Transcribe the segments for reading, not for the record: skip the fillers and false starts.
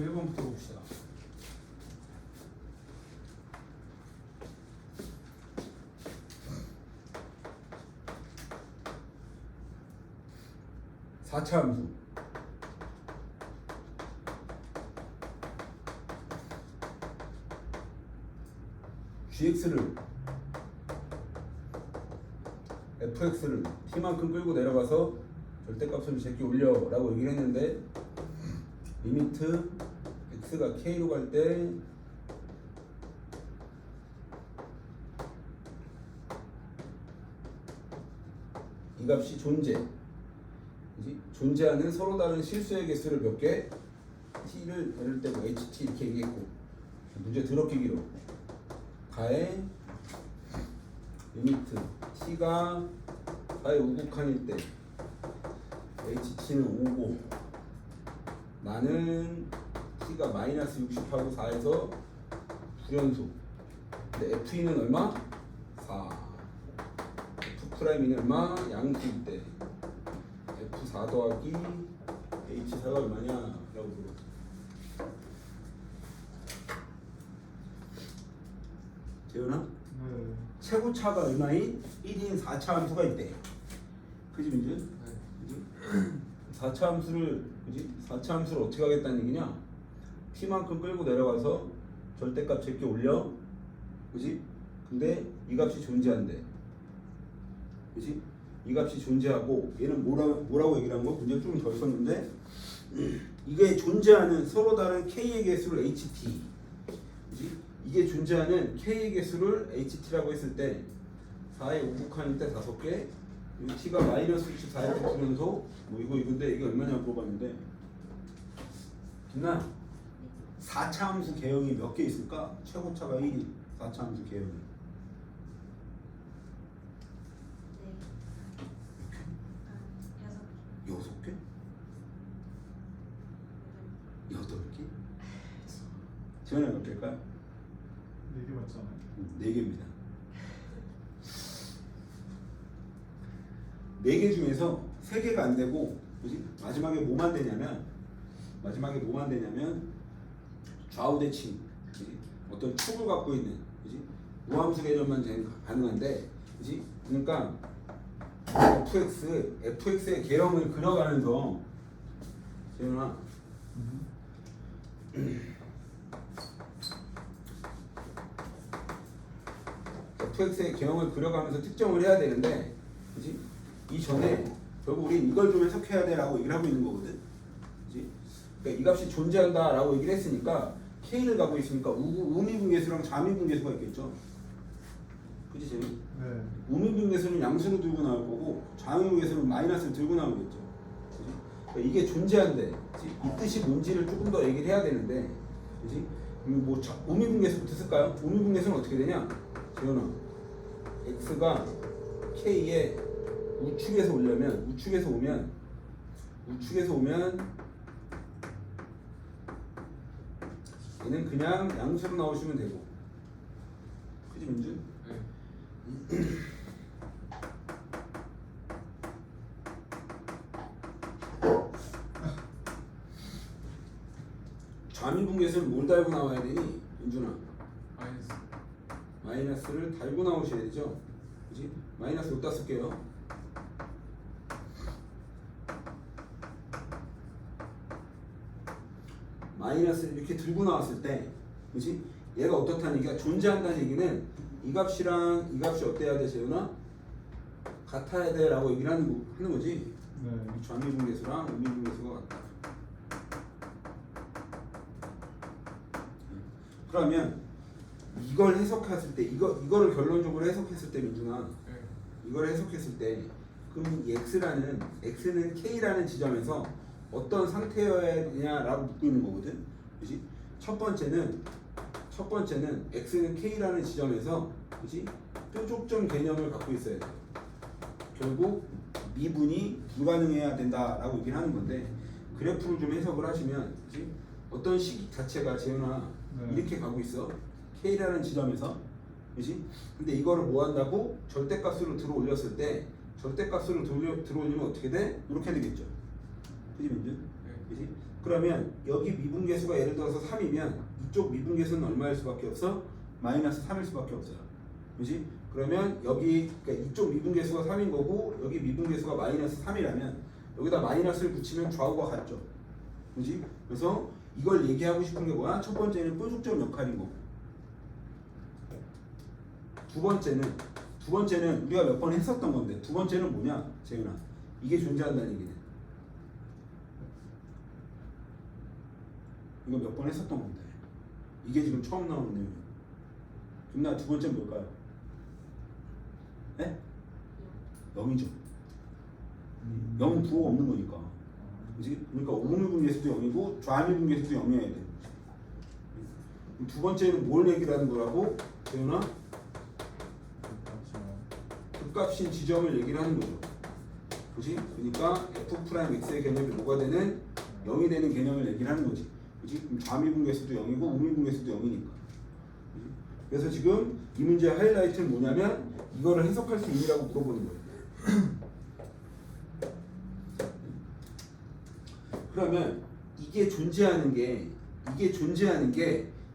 1번부터 봅시다. (4차) 함수 gx를 fx를 t만큼 끌고 내려가서 절대값을 제끼 올려 라고 얘기를 했는데 리미트 x가 k로 갈 때 이 값이 존재하는 서로 다른 실수의 개수를 몇 개? t를 예를 들고 ht 이렇게 얘기했고 문제 더럽게 길어. 가에 리미트 t가 4의 우극한일 때 ht는 5고 나는 t가 마이너스 60하고 4에서 불연속. 근데 fe는 얼마? 4. f'는 얼마? 양수일 때 f4 더하기 h4가 얼마냐? 라고 물어. 재현아? 네. 최고차가 얼마인? 1인 4차 함수가 있대. 그지 민준? 네. 그지? 4차 함수를 그지? 4차 함수를 어떻게 하겠다는 얘기냐? t만큼 끌고 내려가서 절대값 제끼 올려. 그지? 근데 이 값이 존재한대. 그지? 이 값이 존재하고 얘는 뭐라고 얘기를 한 거? 문제 좀 더 썼는데 이게 존재하는 서로 다른 k의 개수를 ht. 그지? 이게 존재하는 k의 개수를 ht라고 했을 때 4의 우극한일 때 5개, t가 마이너스 64일 때 불연속, 뭐 이건데 이게 얼마냐 물어봤는데 빛나 4차 함수 개형이 몇 개 있을까? 최고차가 1이 4차 함수 개형이 네. 6개? 8개? 지원이 몇 개일까요? 4개 맞잖아요. 4개입니다. 4개 중에서 3개가 안 되고, 그지? 마지막에 뭐만 되냐면 좌우 대칭, 그지? 어떤 축을 갖고 있는, 그지? 우함수 개념만 가능한데, 그지? 그러니까 fx의 개형을 그려가면서 재현아 fx의 개형을 그려가면서 특정을 해야 되는데, 그지? 이전에 결국 우리 이걸 좀 해석해야 돼라고 얘기를 하고 있는 거거든. 그지? 그러니까 이 값이 존재한다라고 얘기를 했으니까 k를 갖고 있으니까 우미분계수랑 자미분계수가 있겠죠. 그지 재민? 네. 우미분계수는 양수로 들고 나올 거고 자미분계수는 마이너스를 들고 나오겠죠. 그지? 그러니까 이게 존재한데, 그지? 이 뜻이 뭔지를 조금 더 얘기를 해야 되는데, 그지? 뭐 우미분계수부터 쓸까요? 우미분계수는 어떻게 되냐? 재현아, x가 k에 우측에서 오면 얘는 그냥 양수로 나오시면 되고, 그지 민준? 네. 좌미분계수는 뭘 달고 나와야 되니 민준아? 마이너스. 마이너스를 달고 나오셔야 되죠. 그지? 마이너스 여기다 쓸게요. 마이너스를 이렇게 들고 나왔을 때, 그지? 얘가 어떻다는 얘기가 존재한다는 얘기는 이 값이랑 이 값이 어때야 돼, 재현아? 같아야 돼 라고 얘기를 하는 거지. 네. 좌미분계수랑 우미분계수가 같다. 그러면 이걸 해석했을 때 이거를 결론적으로 해석했을 때 민준아, 네. 이걸 해석했을 때 그럼 이 x는 k라는 지점에서 어떤 상태여야 되냐라고 묻고 있는 거거든. 그렇지? 첫 번째는 x는 k라는 지점에서, 그렇지? 뾰족점 개념을 갖고 있어야 돼. 결국 미분이 불가능해야 된다라고 얘기를 하는 건데, 그래프를 좀 해석을 하시면, 그렇지? 어떤 식 자체가 재현아 네. 이렇게 가고 있어. k라는 지점에서, 그렇지? 근데 이거를 뭐 한다고? 절대값으로 들어 올렸을 때 절대값으로 들어 올리면 어떻게 돼? 이렇게 되겠죠. 그지 민준? 네. 그지? 그러면 여기 미분계수가 예를 들어서 3이면 이쪽 미분계수는 얼마일 수밖에 없어? 마이너스 3일 수밖에 없어요. 그지? 그러면 여기 그러니까 이쪽 미분계수가 3인 거고 여기 미분계수가 마이너스 3이라면 여기다 마이너스를 붙이면 좌우가 같죠. 그지? 그래서 이걸 얘기하고 싶은 게 뭐야? 첫 번째는 뾰족점 역할인 거고 두 번째는 우리가 몇 번 했었던 건데 두 번째는 뭐냐? 재윤아 이게 존재한다는 얘기네. 이거 몇 번 했었던 건데 이게 지금 처음 나오는 내용이야. 김나 두 번째는 뭘까요? 네? 0이죠. 0은 부호가 없는 거니까. 그치? 그러니까 우미분계수도 0이고 좌미분계수도 0이어야 돼. 두 번째는 뭘 얘기를 하는 거라고? 재윤아? 극값인 지점을 얘기를 하는 거죠. 그치? 그러니까 F'X의 개념이 뭐가 되는? 0이 되는 개념을 얘기를 하는 거지. 그치? 그럼 좌미분계수도 0이고 우미분계수도 0이니까. 그래서 지금 이 문제의 하이라이트는 뭐냐면 이거를 해석할 수 있느냐고 물어보는 거예요. 그러면 이게 존재하는 게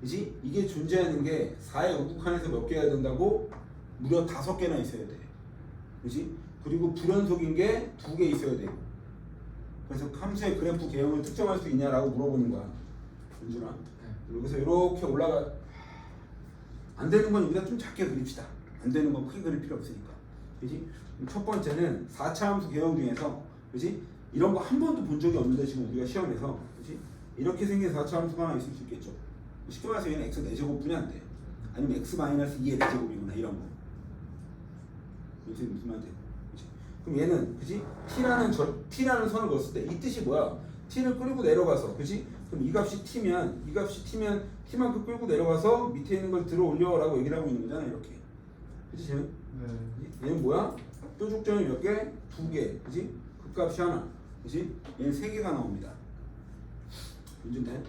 그지? 이게 존재하는 게 4의 우극한에서 몇 개야 된다고? 무려 5개나 있어야 돼. 그지? 그리고 불연속인 게 2개 있어야 되고. 그래서 함수의 그래프 개형을 특정할 수 있냐라고 물어보는 거야. 윤준아. 여기서 이렇게 올라가 안 되는 건 우리가 좀 작게 그립시다. 안 되는 건 크게 그릴 필요 없으니까. 그지? 첫 번째는 4차 함수 개형 중에서 그지? 이런 거 한 번도 본 적이 없는데 지금 우리가 시험에서 그지? 이렇게 생긴 4차 함수가 하나 있을 수 있겠죠. 쉽게 말해서 얘는 x 4제곱뿐이 안 돼. 아니면 x-2의 4제곱이구나 이런 거. 무슨 말인지. 그럼 얘는 그지? t라는 선을 그었을 때 이 뜻이 뭐야? t를 끌고 내려가서 그지? 그럼 이 값이 t면 t만큼 끌고 내려가서 밑에 있는 걸 들어 올려라고 얘기를 하고 있는 거잖아 이렇게. 그지? 네. 얘는 뭐야? 뾰족점이 몇 개? 2개. 그지? 극값이 하나. 그지? 얘는 3개가 나옵니다. 문제네.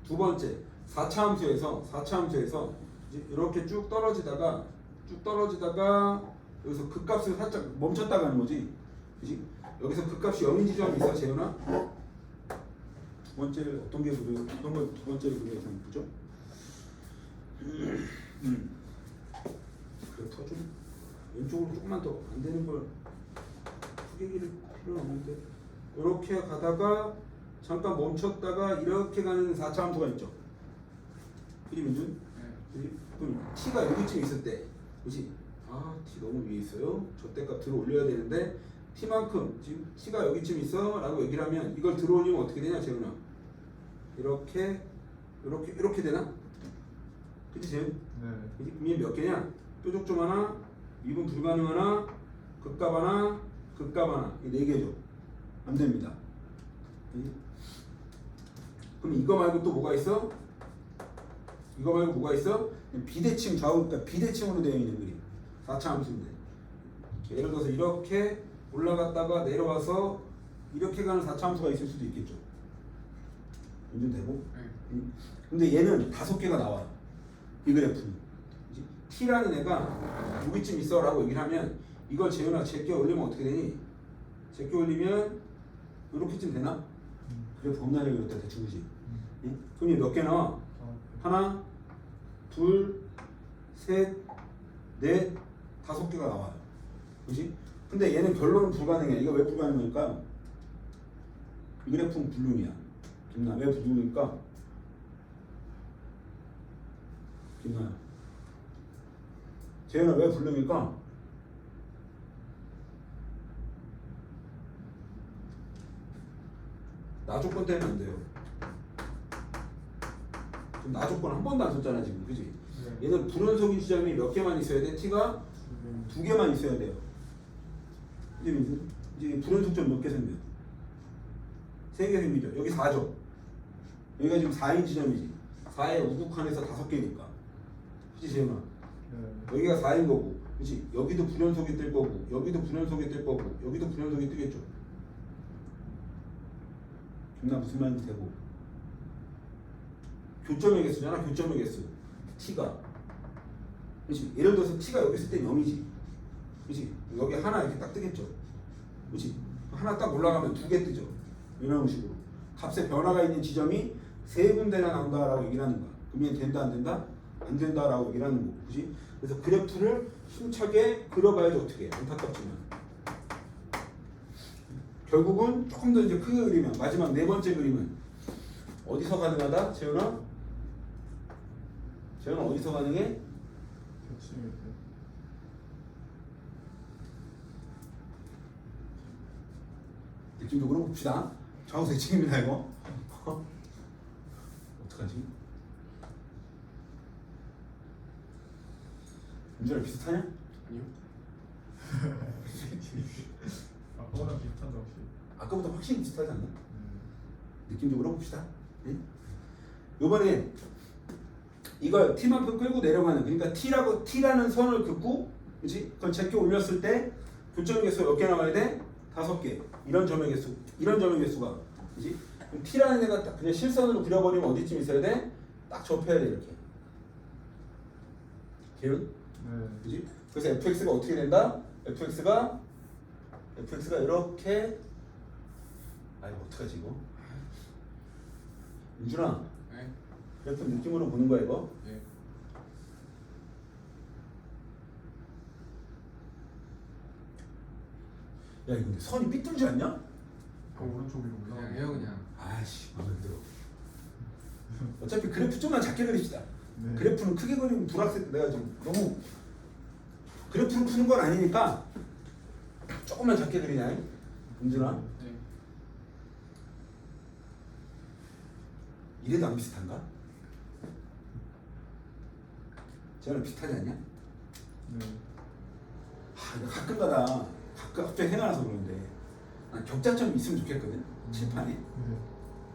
두 번째 4차 함수에서 이렇게 쭉 떨어지다가 여기서 극값을 살짝 멈췄다 가는 거지. 그지? 여기서 극값이 0인 지점이 있어 재현아? 두 번째를 어떤 걸 두 번째로 그려야 이쁘죠? 그래 좀 왼쪽으로 조금만 더 안 되는 걸 크게 기를 필요는 없는데 이렇게 가다가 잠깐 멈췄다가 이렇게 가는 4차 함수가 있죠. 그지 민준? 네. 그럼 t가 여기쯤 있을 때, 그지? 아 t 너무 위에 있어요. 저때값 들어 올려야 되는데 t만큼 지금 t가 여기쯤 있어라고 얘기를 하면 이걸 들어 올리면 어떻게 되냐 재훈아? 이렇게 되나? 그지 재훈? 네. 그지? 그럼 몇 개냐? 뾰족점 하나, 미분 불가능 하나, 극값 하나, 이 4개죠. 안 됩니다. 그럼 이거 말고 또 뭐가 있어? 비대칭 좌우, 그러니까 비대칭으로 되어 있는 그림. 4차 함수인데. 예를 들어서 이렇게 올라갔다가 내려와서 이렇게 가는 4차 함수가 있을 수도 있겠죠. 완전 되고. 근데 얘는 5개가 나와요. 이 그래프는. t라는 애가 여기쯤 있어라고 얘기를 하면 이걸 재현아 제껴 올리면 어떻게 되니? 제껴 올리면 이렇게쯤 되나? 그래 범위를 그렸다 대충 그지? 그럼 몇 개 나와? 하나, 둘, 셋, 넷, 5개가 나와요. 그지? 근데 얘는 결론은 불가능해. 이거 왜 불가능할까? 이 그래프는 불능이야. 김나 왜 불능일까? 김나야. 재현아 왜 불능일까? 나 조건 때문에 안 돼요. 지금 나 조건 한 번도 안 썼잖아 지금, 그지? 네. 얘는 불연속인 지점이 몇 개만 있어야 돼? t가 2개만 있어야 돼요. 이제 불연속점 몇 개 생겨? 3개 생기죠. 여기 4죠. 여기가 지금 4인 지점이지. 4의 우극한에서 5개니까. 그치 재현아? 네. 여기가 4인 거고, 그치? 여기도 불연속이 뜰 거고, 여기도 불연속이 뜰 거고, 여기도 불연속이 뜨겠죠. 나 무슨 말인지 되고. 교점의 개수잖아. 교점의 개수 t가. 그렇지? 예를 들어서 t가 여기 있을 때 0이지. 그렇지? 여기 하나 이렇게 딱 뜨겠죠. 그렇지? 하나 딱 올라가면 2개 뜨죠. 이런 식으로 값의 변화가 있는 지점이 세 군데나 나온다라고 얘기를 하는 거야. 그러면 된다 안 된다? 안 된다라고 얘기를 하는 거고, 그렇지? 그래서 그래프를 힘차게 그려봐야지 어떻게 해. 안타깝지만 결국은 조금 더 이제 크게 그리면 마지막 네 번째 그림은 어디서 가능하다? 재현아? 재현아 어디서 가능해? 겹치는 게 느낌적으로 봅시다. 좌우 대칭입니다 이거. 어떡하지? 윤준아 비슷하냐? 아니요. 아까보다 비슷한데 혹시? 아까보다 확실히 비슷하지 않나? 느낌적으로 봅시다. 네? 요번에 이걸 t만큼 끌고 내려가는, 그러니까 t라는 선을 긋고, 그렇지? 그걸 제껴 올렸을 때 교점의 개수가 몇 개 나와야 돼? 5개. 이런 점의 개수, 이런 점의 개수가, 그렇지? 그럼 t라는 애가 딱 그냥 실선으로 그려버리면 어디쯤 있어야 돼? 딱 접해야 돼 이렇게. 기운? 네. 그렇지? 그래서 fx가 어떻게 된다? fx가 이렇게, 아 이거 어떡하지 이거? 윤준아, 네. 그래프 느낌으로 보는 거야 이거. 네. 야 이거 근데 선이 삐뚤지 않냐? 그 오른쪽 위로 올라가. 그냥 해요 그냥. 아씨 마음에 들어. 어차피 그래프 좀만 작게 그립시다. 네. 그래프는 크게 그리면 불확실, 내가 지금 너무 그래프를 푸는 건 아니니까 조금만 작게 그리냐, 윤준아? 네. 이래도 안 비슷한가? 쟤는 비슷하지 않냐? 네. 이거 가끔가다 갑자기 생각나서 그러는데 난 격자점이 있으면 좋겠거든. 칠판에. 네.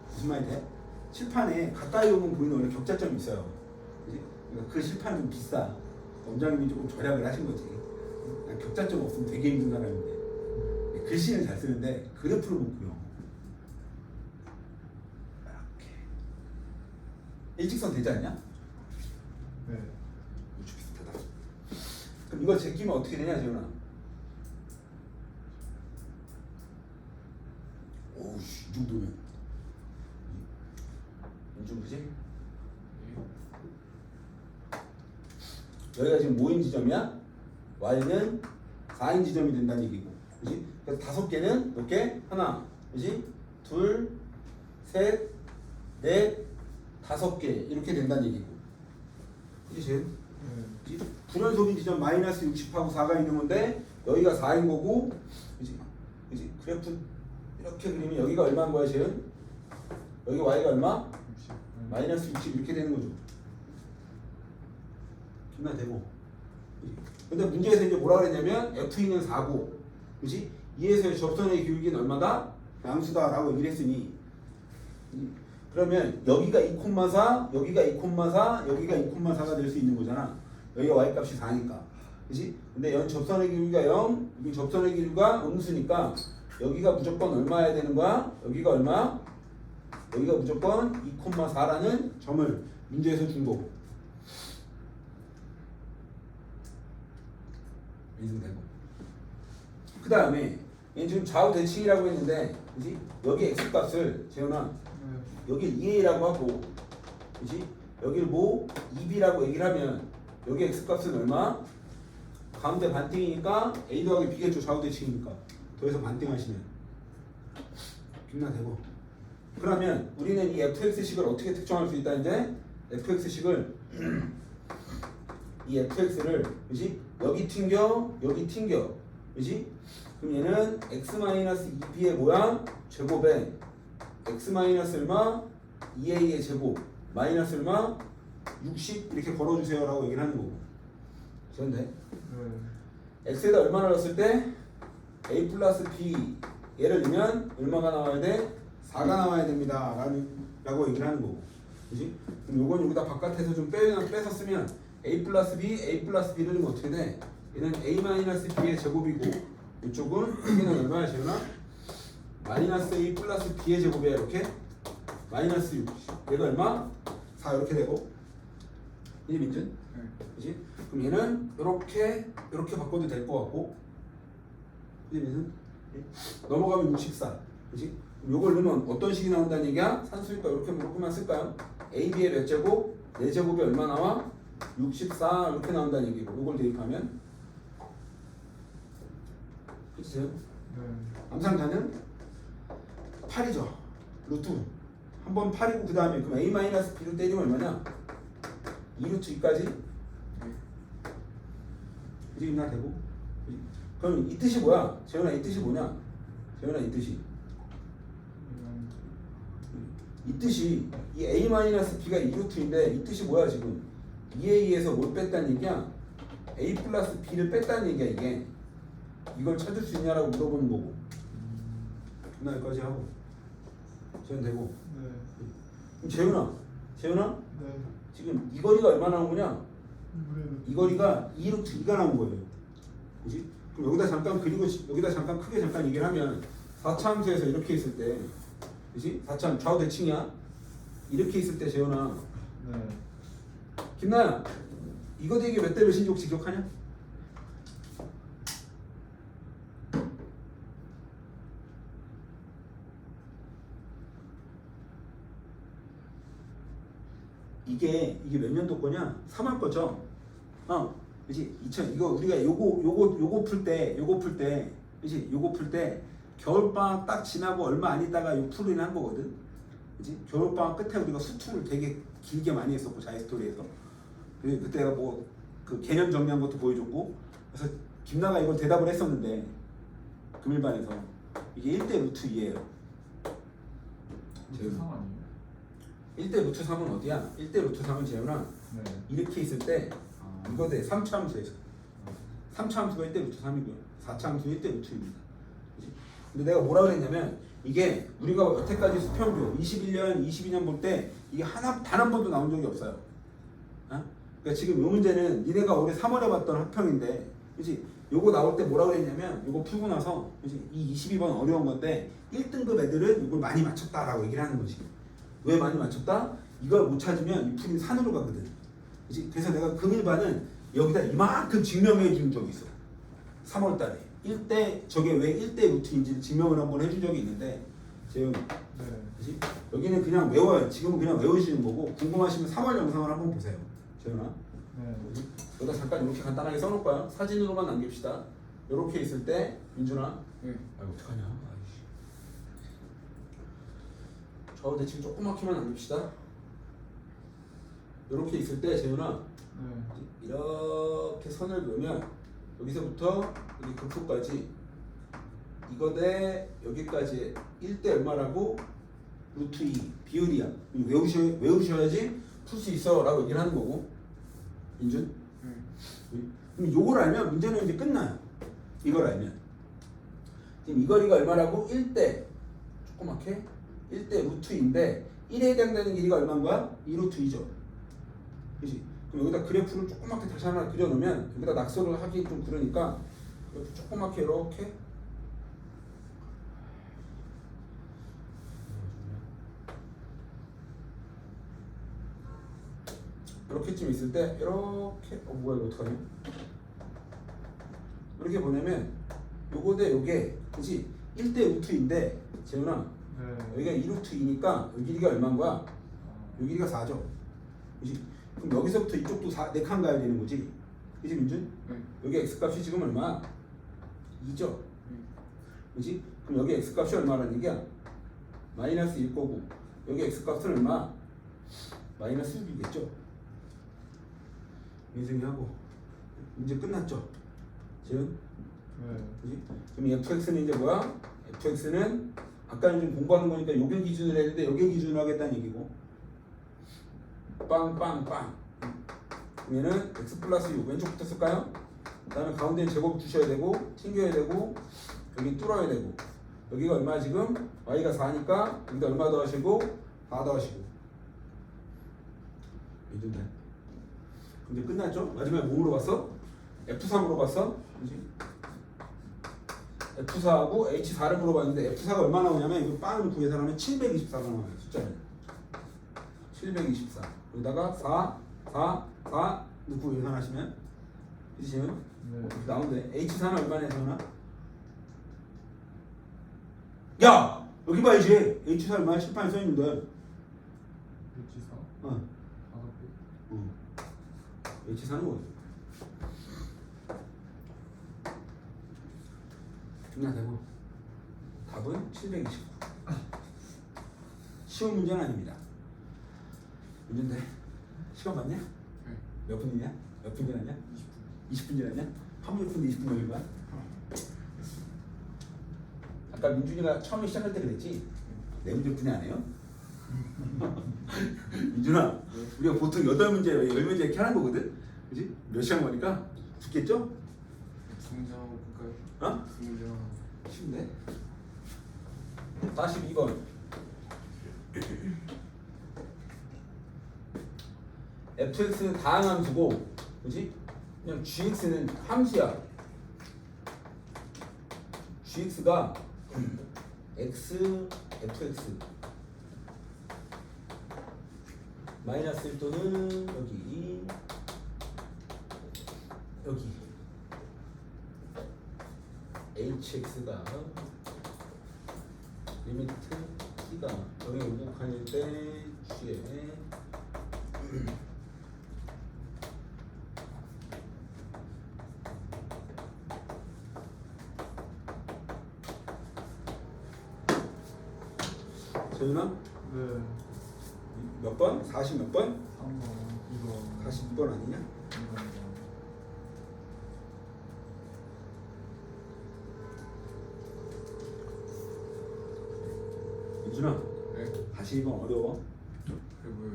무슨 말이 돼? 칠판에 가까이 오면 보이는 원래 격자점이 있어요. 그지? 그러니까 그 칠판은 좀 비싸. 원장님이 조금 절약을 하신 거지. 난 격자점 없으면 되게 힘든 사람인데 글씨는 잘 쓰는데 그래프를 못 그려. 이렇게 일직선 되지 않냐? 네. 우주 비슷하다. 그럼 이걸 제끼면 어떻게 되냐, 재훈아? 오우씨, 이 정도면 인중 그지? 네. 여기가 지금 뭐인 지점이야? y는 4인 지점이 된다는 얘기고, 그지? 그래서 5개는 몇 개? 하나, 그지? 둘, 셋, 넷, 5개 이렇게 된다는 얘기고, 그지? 네. 불연속인 지점 마이너스 60하고 4가 있는 건데 여기가 4인 거고, 그지? 그지? 그래프 이렇게 그리면 여기가 얼마인 거야, 지금? 여기 y가 얼마? 60. 마이너스 60 이렇게 되는 거죠. 기나 되고. 그지? 근데 문제에서 이제 뭐라 그랬냐면 f는 4고, 그지? 2에서의 접선의 기울기는 얼마다? 양수다라고 얘기를 했으니, 그러면 여기가 2,4, 여기가 2,4, 여기가 2,4가 될 수 있는 거잖아. 여기가 y값이 4니까, 그지? 근데 연 접선의 기울기가 0, 여기 접선의 기울기가 음수니까 여기가 무조건 얼마야 되는 거야? 여기가 얼마? 여기가 무조건 2,4라는 점을 문제에서 준 거고. 인증되고. 그 다음에 얘는 지금 좌우 대칭이라고 했는데, 그지? 여기 x 값을 재현아 네. 여기 2a라고 하고, 그지? 여기를 뭐 2b라고 얘기를 하면 여기 x 값은 얼마? 가운데 반띵이니까 a 더하기 b겠죠. 좌우 대칭이니까. 더해서 반띵하시면 김나 되고. 그러면 우리는 이 fx식을 어떻게 특정할 수 있다? 이제 fx식을 이 fx를, 그지? 여기 튕겨, 여기 튕겨, 그지? 그럼 얘는 x-2b의 뭐야? 제곱에 x 마이너스 얼마? 2a의 제곱 마이너스 얼마? 60 이렇게 걸어주세요 라고 얘기를 하는 거고. 그런데 네. x에다 얼마나 넣었을 때 a 플러스 b 얘를 넣으면 얼마가 나와야 돼? 4가 나와야 됩니다 라고 얘기를 하는 거고, 그지? 그럼 요건 여기다 바깥에서 좀 빼서 쓰면 a 플러스 b를 넣으면 어떻게 돼? 얘는 a 마이너스 b의 제곱이고 이쪽은 여기는 얼마야 재현아? 마이너스 a 플러스 b의 제곱이야. 이렇게 마이너스 6, 얘가 얼마? 4 이렇게 되고. 이제 민준? 네. 그지? 그럼 얘는 이렇게 바꿔도 될 것 같고, 그지 민준? 넘어가면 64, 그지? 요걸 넣으면 어떤 식이 나온다는 얘기야? 산수니까 이렇게 물어보면 쓸까요? AB의 몇 제곱? 4제곱이 얼마 나와? 64 이렇게 나온다는 얘기고 요걸 대입하면 그치요? 네. 암산가는 8이죠. 루트 한 번 8이고 그 다음에 그럼 A-B로 때리면 얼마냐? 2루트 2까지 그지 나 되고 그지? 그럼 이 뜻이 뭐야? 재현아 이 뜻이 뭐냐? 재현아 이 뜻이 이 뜻이 이 A-B가 2루트인데 이 뜻이 뭐야 지금 2A에서 뭘 뺐다는 얘기야? A 플러스 B를 뺐다는 얘기야 이게 이걸 찾을 수 있냐라고 물어보는 거고 나 여기까지 하고 재현 되고 네. 그럼 재현아 네. 지금 이 거리가 얼마 나온 거냐? 물에 이 거리가 2루트 2가 나온 거예요 그지? 그럼 여기다 잠깐 그리고 여기다 잠깐 크게 잠깐 얘기를 하면 4차 함수에서 이렇게 있을 때 그지? 4차 좌우 대칭이야 이렇게 있을 때 재현아 네. 김나야 이거 되게 몇 대 몇인지 혹시 기억하냐? 이게 몇 년도 거냐? 3월 거죠? 그지? 2000 이거 우리가 요거 풀 때 그지? 요거 풀 때 겨울방학 딱 지나고 얼마 안 있다가 요 풀을 한 거거든. 그지? 겨울방학 끝에 우리가 수투를 되게 길게 많이 했었고 자이스토리에서 그때 내가 뭐 그 개념 정리한 것도 보여줬고 그래서 김나가 이걸 대답을 했었는데 금일반에서 이게 1대 루트 2예요. 루트 3 아니에요? 1대 루트 3은 어디야? 1대 루트 3은 재현아 네. 이렇게 있을 때 아. 이거 대 3차 함수에서 3차 함수가 1대 루트 3이고요 4차 함수 1대 루트 2입니다 그치? 근데 내가 뭐라 그랬냐면 이게 우리가 여태까지 수평교 21년 22년 볼 때 이게 단 한 번도 나온 적이 없어요 그러니까 지금 요 문제는 니네가 올해 3월에 봤던 학평인데 그치? 요거 나올 때 뭐라 그랬냐면 요거 풀고 나서 그치? 이 22번 어려운 건데 1등급 애들은 이걸 많이 맞췄다라고 얘기를 하는 거지 왜 많이 맞췄다? 이걸 못 찾으면 이 풀이 산으로 가거든 그치? 그래서 내가 금일반은 여기다 이만큼 증명해 준 적이 있어 3월달에 1대 저게 왜 1대 루트인지 증명을 한번 해준 적이 있는데 재영이 네. 그치? 여기는 그냥 외워요 지금은 그냥 외우시는 거고 궁금하시면 3월 영상을 한번 보세요 재영아 네. 여기다 잠깐 이렇게 간단하게 써놓을 거야 사진으로만 남깁시다 이렇게 있을 때 민준아 네. 아이고 어떡하냐 아이씨. 좌우 대칭 조그맣게만 남깁시다 이렇게 있을 때 재훈아 네. 이렇게 선을 그으면 여기서부터 여기 극소까지 이거 대 여기까지 1대 얼마라고? 루트 2 비율이야 외우셔야지 풀 수 있어 라고 얘기를 하는 거고 민준? 그럼 요걸 알면 문제는 이제 끝나요 이걸 알면 지금 이 거리가 얼마라고? 1대 조그맣게 1대 루트 2인데 1에 해당되는 길이가 얼마인 거야? 2루트 2죠 그치? 그럼 여기다 그래프를 조그맣게 다시 하나 그려놓으면 여기다 낙서를 하기 좀 그러니까 이렇게 조그맣게 이렇게 이렇게쯤 있을 때 이렇게 뭐야 이거 어떡하냐 이렇게 보내면 요거 대 요게 그치 1대 루트인데 재훈아 네. 여기가 2루트이니까 여기 길이가 얼마인 거야? 아. 여기 길이가 4죠 그치? 그럼 여기서부터 이쪽도 4칸 가야 되는 거지 그치 민준? 네. 여기 x값이 지금 얼마야? 2죠 그치? 그럼 여기 x값이 얼마라는 얘기야? 마이너스 1 거고 여기 x값은 얼마? 마이너스 6이겠죠? 민승이 하고 문제 끝났죠? 지금? 네. 그치? 그럼 fx는 이제 뭐야? fx는 아까는 좀 공부하는 거니까 요길 기준으로 했는데 요길 기준으로 하겠다는 얘기고 빵빵빵 그러면은 x 플러스 6 왼쪽부터 쓸까요? 그 다음에 가운데는 제곱 주셔야 되고 튕겨야 되고 여기 뚫어야 되고 여기가 얼마 지금? y가 4니까 여기다 얼마 더하시고 4 더하시고 이준대 근데 끝났죠? 마지막에 뭐로 봤어? F3으로 봤어? 그지? F4하고 H4를 물어봤는데 F4가 얼마 나오냐면 이거 빵을 구해서 하면 724가 나와요 숫자는 724 여기다가 4, 4, 4 넣고 계산하시면 그치 지금? 네. 나오는데 H4는 얼마냐 재현아? 야! 여기 봐야지. H4 얼마야? 칠판에 써 있는데. H4 어. 5개. H4는 뭐야? 그냥 되고 답은 729. 쉬운 문제는 아닙니다. 문제인데 시간 맞냐? 네. 몇 분이냐? 몇 분 지났냐? 20분. 20분 지났냐? 30분 20분 걸린 거야? 아까 민준이가 처음에 시작할 때 그랬지? 네 문제뿐이 안 해요? 민준아, 우리가 보통 8문제, 10문제 이렇게 하는 거거든? 그지? 몇 시간 거니까 죽겠죠? 중장하고 볼까요? 어? 중장. 쉽네. 42번. fx는 다항 함수고, 그지? 그냥 gx는 함수야. gx가 x, fx 마이너스 1도는 여기 hx가 리미트 t가 0에 우극한일 때 g에 재윤아? 네. 몇 번? 40 몇 번? 3번. 2번. 42번 아니냐? 2번. 민준아, 네. 42번 어려워. 그리고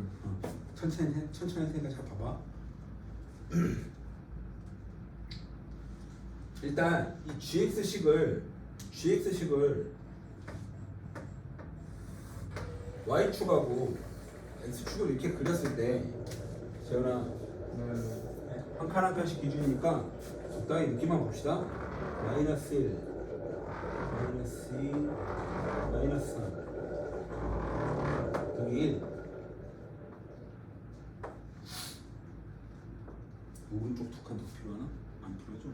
천천히 해, 천천히 할 테니까 잘 봐봐. 일단 이 gx식을 y축하고 x축을 이렇게 그렸을 때 재현아 네. 한 칸 한 칸씩 기준이니까 적당히 느낌만 봅시다. 마이너스 1, 마이너스 2, 마이너스 3 여기 1 오른쪽 두 칸 더 필요하나? 안 필요하죠?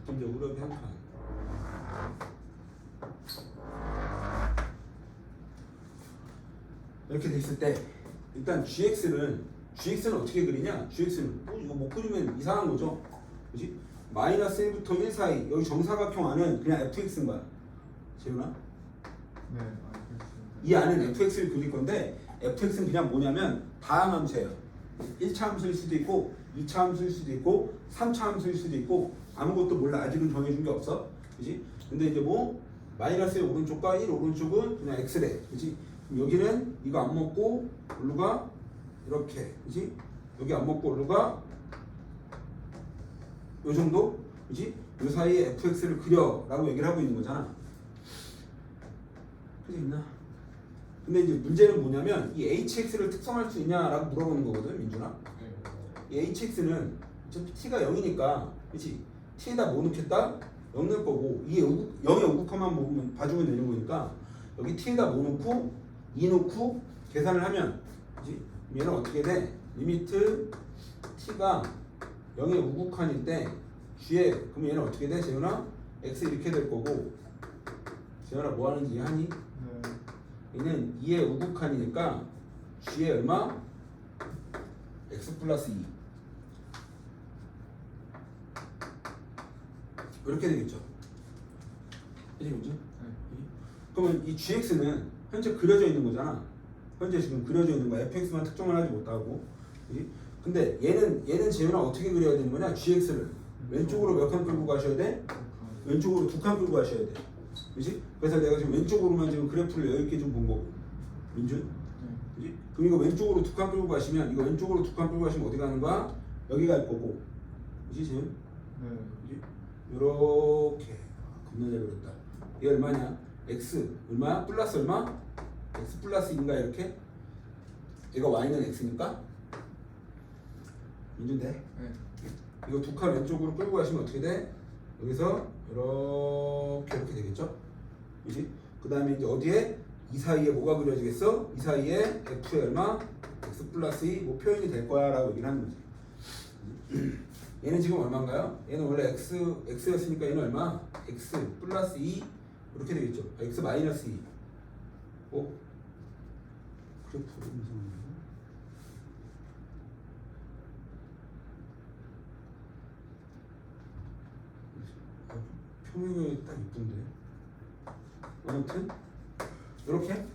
느낌적으로 여기 한 칸 이렇게 돼 있을 때 일단 gx는 어떻게 그리냐? gx는 이거 못 그리면 이상한 거죠, 그렇지? 마이너스 1부터 1 사이 여기 정사각형 안은 그냥 fx인 거야, 재훈아. 네. 알겠습니다. 이 안은 fx를 그릴 건데 fx는 그냥 뭐냐면 다항 함수예요. 1차 함수일 수도 있고 2차 함수일 수도 있고 3차 함수일 수도 있고 아무것도 몰라. 아직은 정해준 게 없어, 그렇지? 근데 이제 뭐 마이너스 1 오른쪽과 1 오른쪽은 그냥 x래, 그렇지? 여기는 이거 안 먹고 올루가 이렇게, 그지? 여기 안 먹고 올루가 요 정도, 그지? 요 사이에 fx를 그려라고 얘기를 하고 있는 거잖아. 그지 있나? 근데 이제 문제는 뭐냐면 이 hx를 특성할 수 있냐라고 물어보는 거거든, 민준아. 네. 이 hx는 어차피 t가 0이니까, 그치? t에다 뭐 넣겠다? 0 넣을 거고 이게 0의 우극한만 봐주면 되는 거니까 여기 t에다 뭐 넣고 2 놓고 계산을 하면, 그치? 얘는 어떻게 돼? 리미트 t가 0의 우극한일 때 g에, 그럼 얘는 어떻게 돼? 재현아? x 이렇게 될 거고, 재현아 뭐 하는지 이해하니? 네. 얘는 2의 우극한이니까 g에 얼마? x 플러스 2 이렇게 되겠죠. 그치 그치? 네. 그러면 이 gx는 현재 그려져 있는 거잖아. 현재 지금 그려져 있는 거야. fx만 특정을 하지 못하고, 그치? 근데 얘는 재현아 어떻게 그려야 되는 거냐? gx를 왼쪽으로 몇 칸 끌고 가셔야 돼? 왼쪽으로 2칸 끌고 가셔야 돼, 그치? 그래서 내가 지금 왼쪽으로만 지금 그래프를 여유있게 좀 본 거고, 민준? 네. 그치? 그럼 이거 왼쪽으로 2칸 끌고 가시면, 이거 왼쪽으로 2칸 끌고 가시면 어디 가는 거야? 여기 갈 거고, 그치 재현? 네. 그치? 요렇게. 겁나 잘 그렸다. 이게 얼마냐? x 얼마야? 플러스 얼마? x 플러스 2인가 이렇게? 얘가 y는 x니까? 민준 돼? 네. 이거 2칸 왼쪽으로 끌고 가시면 어떻게 돼? 여기서 이렇게 되겠죠? 그지? 그 다음에 이제 어디에? 이 사이에 뭐가 그려지겠어? 이 사이에 f의 얼마? x 플러스 2 뭐 표현이 될 거야 라고 얘기를 하는 거지. 얘는 지금 얼마인가요? 얘는 원래 x였으니까 얘는 얼마? x 플러스 2 이렇게 되겠죠. x 마이너스 2. 그래프로 이상한데? 표명이 딱 이쁜데. 아무튼 이렇게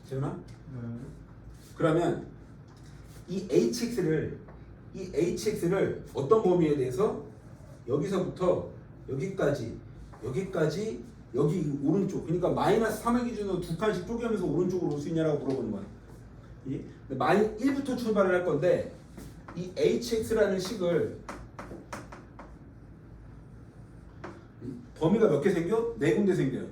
재훈아. 네. 그러면 이 hx를 어떤 범위에 대해서 여기서부터 여기까지 여기 오른쪽 그러니까 마이너스 3을 기준으로 두 칸씩 쪼개면서 오른쪽으로 올 수 있냐라고 물어보는 거야. 마이 1부터 출발을 할 건데 이 hx라는 식을 범위가 몇 개 생겨? 네 군데 생겨요.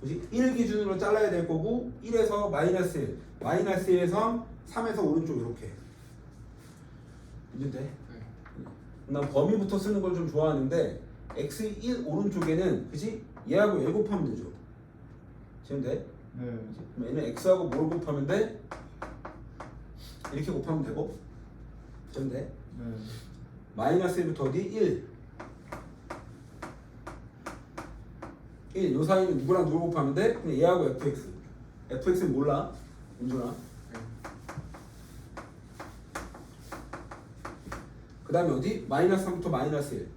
그렇지? 1 기준으로 잘라야 될 거고 1에서 마이너스 1, 마이너스 1에서 3에서 오른쪽 이렇게. 이제 돼? 난 범위부터 쓰는 걸 좀 좋아하는데 x1 오른쪽에는 그치? 얘하고 얘 곱하면 되죠. 지금 돼? 네. 그럼 얘는 x하고 뭘 곱하면 돼? 이렇게 곱하면 되고 지금 돼? 네. 마이너스 1부터 어디? 1 요 사이는 누구랑 누구 곱하면 돼? 그냥 얘하고 fx는 몰라 윤준아. 그 다음에 어디? 마이너스 3부터 마이너스 1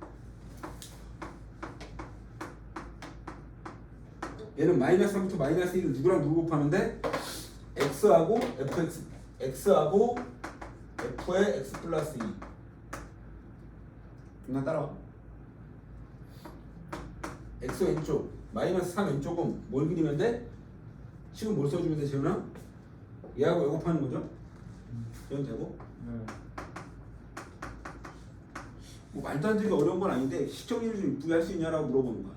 얘는 마이너스 3부터 마이너스 1을 누구랑 누구 곱하면 돼? x하고 fx x하고 f의 x 플러스 2 그냥 따라와. x 왼쪽 마이너스 3 왼쪽은 뭘 그리면 돼? 식은 뭘 써주면 돼 재훈아? 얘하고 얘 곱하는 거죠? 이건 되고 네. 뭐 말도 안 되게 어려운 건 아닌데 시청률을 좀 이쁘게 할 수 있냐라고 물어보는 거야.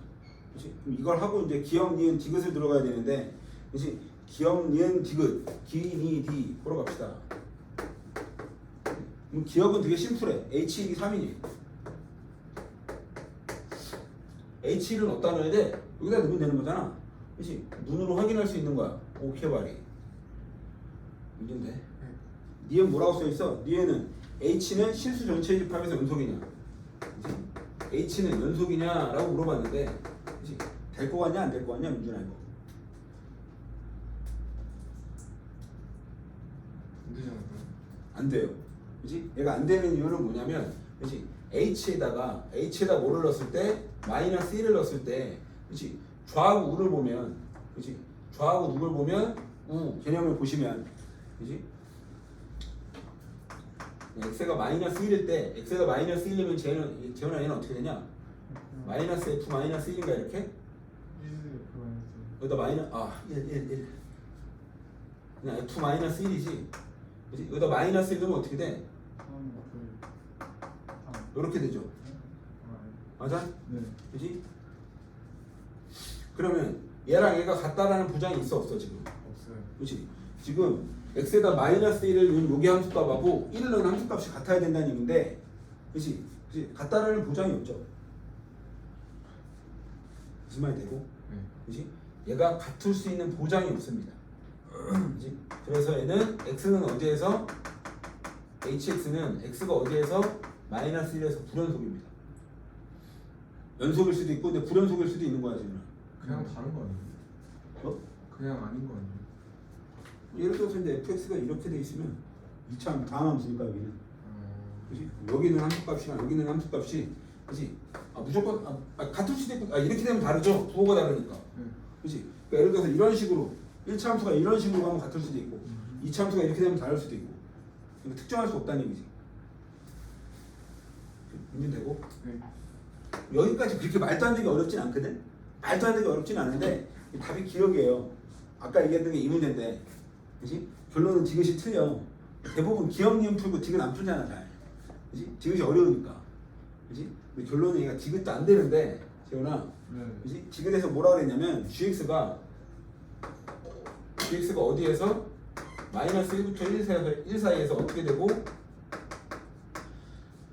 그렇지? 그럼 이걸 하고 이제 기역, 니은, 디귿을 들어가야 되는데, 그렇지? 기역, 니은, 디귿, 기, 니, 디 보러 갑시다. 그럼 기역은 되게 심플해. H1이 3이니. H1은 어디다 넣어야 돼? 여기다 넣으면 되는 거잖아. 그렇지? 눈으로 확인할 수 있는 거야. 오케바리. 문제인데. 니은 뭐라고 써 있어? 니은은 H는 실수 전체 집합에서 연속이냐? 그치? H는 연속이냐라고 물어봤는데, 그치? 될 거 같냐 안 될 거 같냐 민준아 이거. 안 되잖아. 그럼. 안 돼요. 그치? 얘가 안 되는 이유는 뭐냐면, 그치? H에다 뭐를 넣었을 때 마이너스 1을 넣었을 때, 그치? 좌하고 우를 보면, 그치? 좌하고 누굴 보면 우 개념을 보시면, 그치? x가 마이너스 1일 때 x가 마이너스 1이면 재현아 얘는 어떻게 되냐? 마이너스 f 마이너스 1인가 이렇게? 1 여기다 마이너스 1 그냥 f 마이너스 1이지. 그치? 여기다 마이너스 1 넣으면 어떻게 돼? 3 이렇게 되죠. 맞아? 네. 그치? 그러면 얘랑 얘가 같다라는 부장이 있어 없어 지금? 없어요. 그치? 지금 x에다 마이너스 1을 넣은 요기 함수값하고 1을 넣은 함수값이 같아야 된다는 얘기인데, 그치? 같다라는 보장이 없죠. 무슨 말이 되고? 네. 그치? 얘가 같을 수 있는 보장이 없습니다. 그치? 그래서 얘는 x는 어디에서? hx는 x가 어디에서? 마이너스 1에서 불연속입니다. 연속일 수도 있고 근데 불연속일 수도 있는 거야 지금. 그냥 다른 거 아니에요? 어? 그냥 아닌 거 아니에요? 예를 들어서 이제 fx가 이렇게 돼 있으면 이참 다음 함수니까 여기는. 그치? 여기는 함수값이랑 여기는 함수값이, 그치? 무조건 같을 수도 있고 이렇게 되면 다르죠. 부호가 다르니까. 그치? 그러니까 예를 들어서 이런 식으로 1차 함수가 이런 식으로 가면 같을 수도 있고 2차 함수가 이렇게 되면 다를 수도 있고. 그러니까 특정할 수 없다는 얘기지. 인정되고? 네. 여기까지 그렇게 말도 안 되게 어렵진 않거든? 말도 안 되게 어렵진 않은데 답이 기억이에요. 아까 얘기했던 게 이 문제인데, 그치? 결론은 디귿이 틀려. 대부분 기억, 니은 풀고 디귿 안 풀잖아 잘. 그치? 디귿이 어려우니까. 그치? 근데 결론은 얘가 디귿도 안 되는데, 재훈아, 네. 그치? 디귿에서 뭐라 그랬냐면 gx가 어디에서? 마이너스 1부터 1 사이에서 어떻게 되고?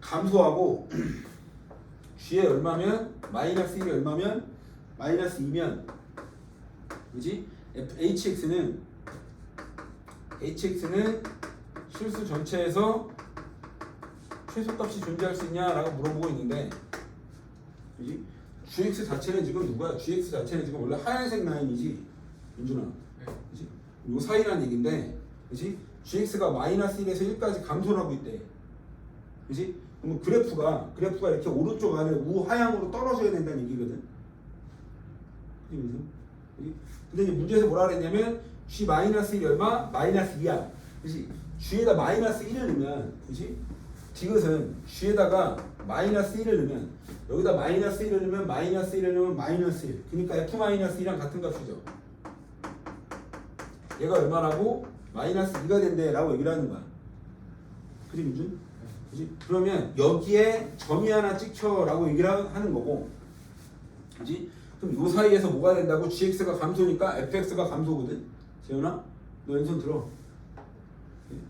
감소하고 g에 얼마면? 마이너스 1이 얼마면? 마이너스 2면, 그지? hx는 실수 전체에서 최소값이 존재할 수 있냐라고 물어보고 있는데, 그지? GX 자체는 지금 누구야? GX 자체는 지금 원래 하얀색 라인이지, 민준아. 네. 그지? 요 사이란 얘긴데, 그지? GX가 마이너스 1에서 1까지 감소하고 있대. 그지? 그러면 그래프가 이렇게 오른쪽 아래 우하향으로 떨어져야 된다는 얘기거든. 그지? 그지? 근데 이제 문제에서 뭐라 그랬냐면 G 마이너스 1이 얼마? 마이너스 2야. 그지? G에다 마이너스 1을 넣으면, 그지? 디귿은 G에다가 마이너스 1을 넣으면, 여기다 마이너스 1을 넣으면 마이너스 1을 넣으면 마이너스 1. 그러니까 F 마이너스 2랑 같은 값이죠. 얘가 얼마라고? 마이너스 2가 된대라고 얘기를 하는 거야. 그지 민준? 그지? 그러면 여기에 점이 하나 찍혀라고 얘기를 하는 거고, 그지? 그럼 요 사이에서 뭐가 된다고? GX가 감소니까 FX가 감소거든. 재현아, 너 왼손 들어.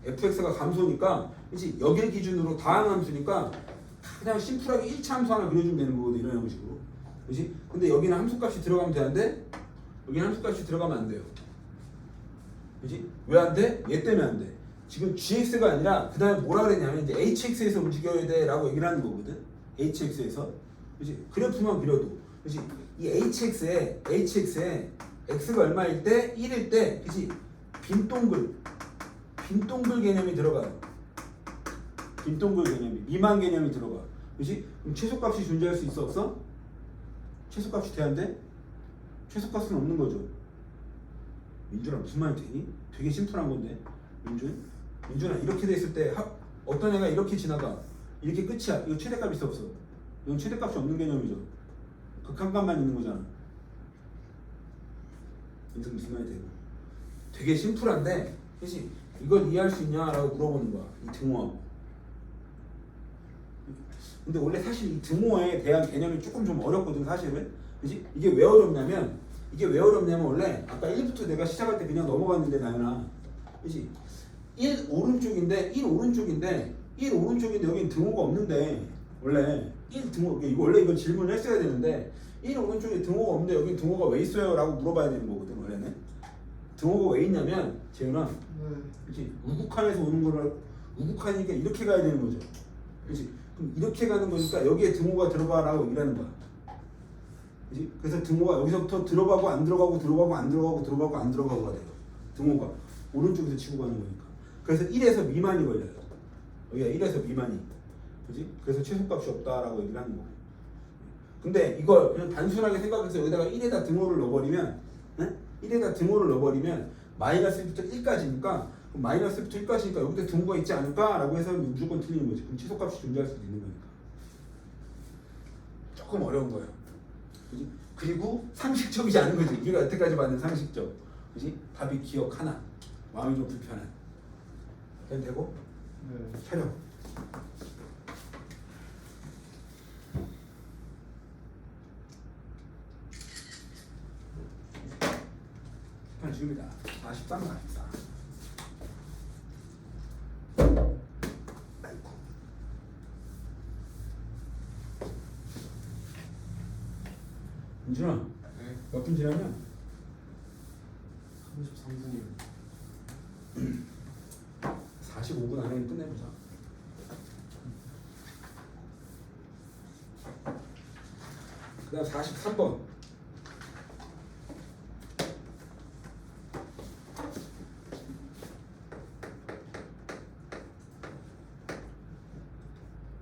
FX가 감소니까, 그지? 여기를 기준으로 다항함수니까 그냥 심플하게 1차 함수 하나 그려주면 되는 거거든. 이런 형식으로. 그지? 근데 여기는 함수값이 들어가면 되는데 여기는 함수값이 들어가면 안 돼요. 그지? 왜 안 돼? 얘 때문에 안 돼. 지금 GX가 아니라 그 다음에 뭐라 그랬냐면 이제 HX에서 움직여야 돼 라고 얘기를 하는 거거든. HX에서. 그지? 그래프만 그려도. 그지? 이 HX에 X가 얼마일 때? 1일 때. 그지? 빈동글 개념이 들어가요. 빈동글 개념이. 미만 개념이 들어가. 그지? 그럼 최소값이 존재할 수 있어 없어? 최소값이 돼야 안 돼? 최소값은 없는 거죠. 민준아 무슨 말이 되니? 되게 심플한 건데. 민준아 이렇게 됐을 때 어떤 애가 이렇게 지나가. 이렇게 끝이야. 이거 최대값이 있어 없어? 이건 최대값이 없는 개념이죠. 극한값만 있는 거잖아. 민준 무슨 말이 되고. 되게 심플한데, 그치? 이걸 이해할 수 있냐라고 물어보는 거야. 이 등호하고. 근데 원래 사실 이 등호에 대한 개념이 조금 좀 어렵거든 사실은. 그치? 이게 왜 어렵냐면 원래 아까 1부터 내가 시작할 때 그냥 넘어갔는데 나연아. 그치? 1 오른쪽인데 여긴 등호가 없는데 원래 1 등호 원래 이건 질문을 했어야 되는데 1 오른쪽에 등호가 없는데 여긴 등호가 왜 있어요? 라고 물어봐야 되는 거거든 원래는. 등호가 왜 있냐면 재훈아, 그치? 우극한에서 오는 거를 우극한이니까 이렇게 가야 되는 거죠. 그치? 그럼 이렇게 가는 거니까 여기에 등호가 들어가라고 얘기하는 거야. 그치? 그래서 등호가 여기서부터 들어가고 안 들어가고 들어가고 안 들어가고 들어가고 안 들어가고가 돼요. 등호가 오른쪽에서 치고 가는 거니까. 그래서 1에서 미만이 걸려요. 여기가 1에서 미만이. 그치? 그래서 최소값이 없다라고 얘기를 하는 거고. 근데 이걸 그냥 단순하게 생각해서 여기다가 1에다 등호를 넣어버리면, 네? 1에다 등호를 넣어버리면 마이너스부터 1까지니까 마이너스부터 1까지니까 여기다 등호가 있지 않을까라고 해서 무조건 틀리는 거지. 그럼 최소값이 존재할 수도 있는 거니까. 조금 어려운 거예요. 그치? 그리고 상식적이지 않은 거지. 우리가 여태까지 받는 상식적. 그치? 답이 기억 하나. 마음이 좀 불편한. 그냥 되고? 네. 촬영. 한 지금이다. 43, 44. 아이고. 민준아, 네. 몇 분 지나면? 33분이요. 45분 안에 끝내보자. 그 다음 43번.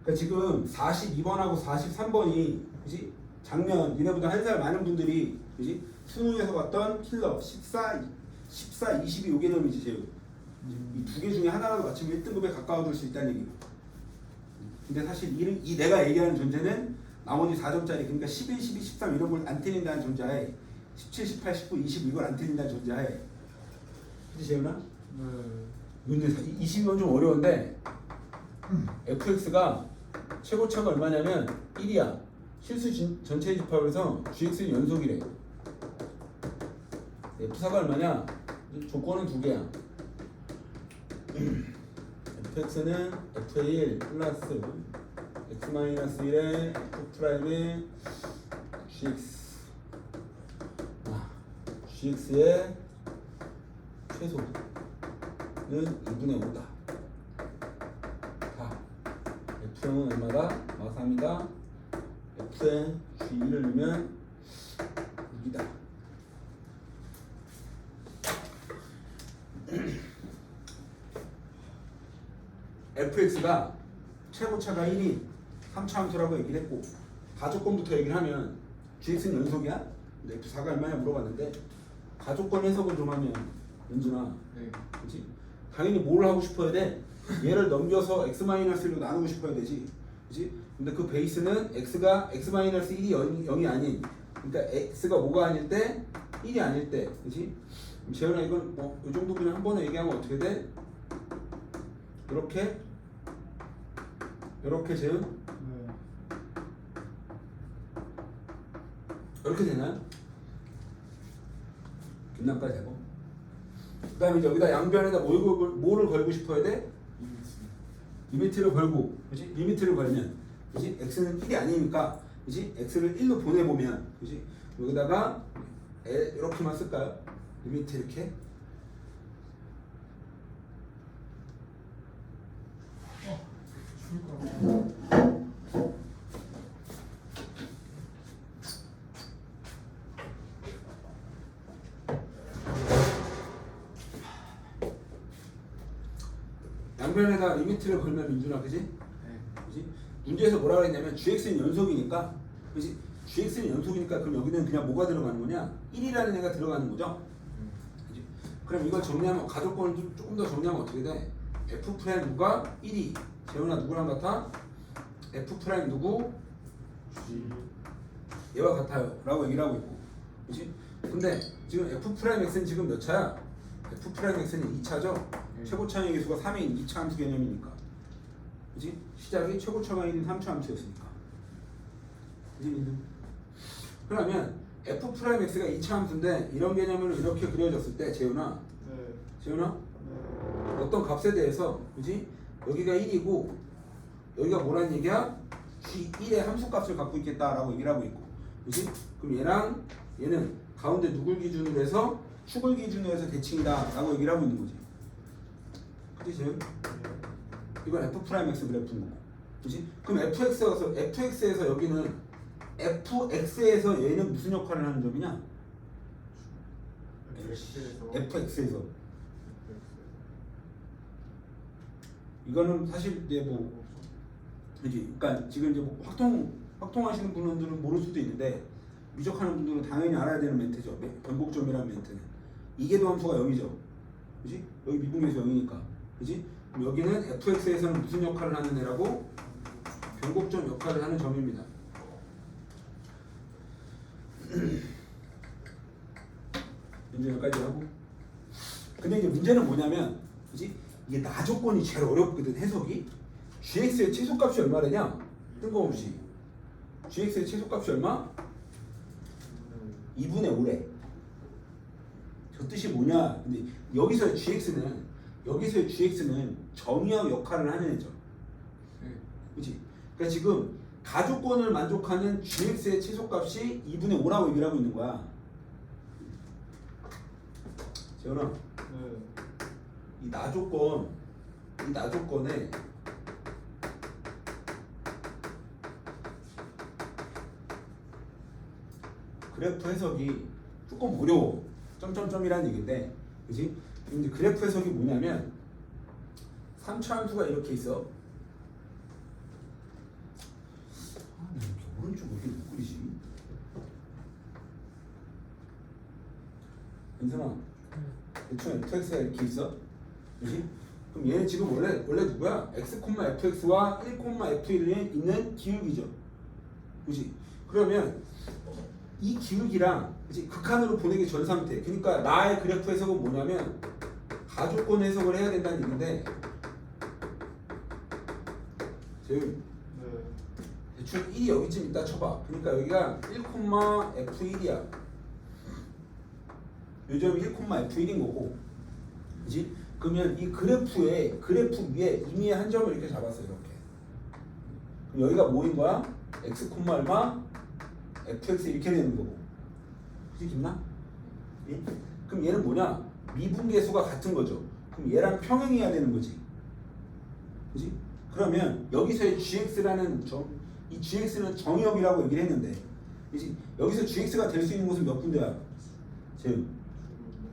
그러니까 지금 42번하고 43번이, 그지? 작년 니네보다 한 살 많은 분들이, 그지? 수능에서 봤던 킬러 14, 22 요 개념이지 제일. 이 두 개 중에 하나라도 맞추면 1등급에 가까워질 수 있다는 얘기고. 근데 사실 이 내가 얘기하는 존재는 나머지 4점짜리, 그러니까 11, 12, 13 이런 걸 안 틀린다는 존재하에 17, 18, 19, 20 이걸 안 틀린다는 존재하에. 그치 재훈아? 네. 문제 20은 좀 어려운데 fx가 최고차가 얼마냐면 1이야. 실수 전체 집합에서 gx는 연속이래. f사가 얼마냐? 조건은 두 개야. fx는 f의 1 플러스 x-1의 f'1의 gx. gx의 최소는 2분의 5다. 다 F는 얼마다? 마3이다. F에 G2를 넣으면 6이다. fx가 최고차가 1인 3차함수라고 얘기를 했고 가족권부터 얘기를 하면 gx는 연속이야? 근데 f4가 얼마냐 물어봤는데 가족권 해석을 좀 하면 연준아 네. 그치? 당연히 뭘 하고 싶어야 돼? 얘를 넘겨서 x-1로 나누고 싶어야 되지 그치? 근데 그 베이스는 x가 x-1이 0이 아닌 그러니까 x가 5가 아닐 때 1이 아닐 때 그치? 재현아 이건 뭐 이 정도 그냥 한 번에 얘기하면 어떻게 돼? 이렇게 재현? 네. 이렇게 되나요? 김남까지 되고 그 다음에 여기다 양변에다 뭐를 걸고 싶어야 돼? 리미트를 걸고 그치? 리미트를 걸면 그치? x는 1이 아니니까 그치? x를 1로 보내보면 그치? 여기다가 이렇게만 쓸까요? 리미트 이렇게 죽을 것 같아. 양변에다 리미트를 걸면 민준아 그지? 네. 그지? 문제에서 뭐라 그랬냐면 gx는 연속이니까 그지? gx는 연속이니까 그럼 여기는 그냥 뭐가 들어가는 거냐? 1이라는 애가 들어가는 거죠? 그지? 그럼 이걸 정리하면 가족권을 조금 더 정리하면 어떻게 돼? f 프라임 누가? 1이 재훈아 누구랑 같아? f 프라임 누구? G. 얘와 같아요 라고 얘기를 하고 있고 그지? 근데 지금 f 프라임 x는 지금 몇 차야? f 프라임 x는 2차죠? 최고차의 개수가 3인 2차 함수 개념이니까 그지? 시작이 최고차가 1인 3차 함수였으니까 그지? 그러면 f 프라임 x가 2차 함수인데 이런 개념으로 이렇게 그려졌을 때 재훈아 네. 재훈아 네. 어떤 값에 대해서 그지? 여기가 1이고 여기가 뭐라는 얘기야? g1의 함수값을 갖고 있겠다라고 얘기를 하고 있고 그지? 그럼 얘랑 얘는 가운데 누굴 기준으로 해서 축을 기준으로 해서 대칭이다 라고 얘기를 하고 있는 거지 그치 재훈? 이건 f 프라임 x 그래프인 거고 그지? 그럼 fx에서 여기는 fx에서 얘는 무슨 역할을 하는 점이냐? fx에서 이거는 사실 이제 뭐 그지? 그러니까 지금 이제 뭐 확통하시는 분들은 모를 수도 있는데 미적하는 분들은 당연히 알아야 되는 멘트죠. 변곡점이라는 멘트는 이계도 함수가 0이죠. 그지? 여기 미분계수 0이니까 그지? 그럼 여기는 fx에서는 무슨 역할을 하는 애라고? 변곡점 역할을 하는 점입니다. 이제 여기까지 하고 근데 이제 문제는 뭐냐면 그지? 이게 나 조건이 제일 어렵거든 해석이 gx의 최소값이 얼마래냐? 뜬금없이 gx의 최소값이 얼마? 2분의 5래 저 뜻이 뭐냐 근데 여기서의 gx는 정의역 역할을 하는 애죠 그치? 그러니까 지금 가조건을 만족하는 gx의 최소값이 2분의 5라고 얘기를 하고 있는 거야 재현아 네. 이 나조건에 그래프 해석이 조금 어려워 점점점이라는 얘기인데 그지? 근데 그래프 해석이 뭐냐면 3차 함수가 이렇게 있어 나 이렇게 오른쪽 왜 이렇게 못 그리지? 윤선아 대충 fx가 이렇게 있어 그지? 그럼 얘는 지금 원래 누구야? x, fx와 1, f1에 있는 기울기죠 그지? 그러면 이 기울기랑 그치? 극한으로 보내기 전 상태 그러니까 나의 그래프 해석은 뭐냐면 가조건 해석을 해야 된다는 얘기인데 재훈 네. 대충 1이 여기쯤 있다 쳐봐 그러니까 여기가 1, f1이야 요점이 1, f1인 거고 그치? 그러면 이 그래프 위에 임의의 한 점을 이렇게 잡았어요 이렇게 그럼 여기가 뭐인 거야? x, 얼마? fx 이렇게 되는 거고 그치 김나? 예? 그럼 얘는 뭐냐? 미분계수가 같은 거죠 그럼 얘랑 평행해야 되는 거지 그치? 그러면 여기서의 gx라는 이 gx는 정의역이라고 얘기를 했는데, 그치? 여기서 gx가 될 수 있는 곳은 몇 군데야? 지금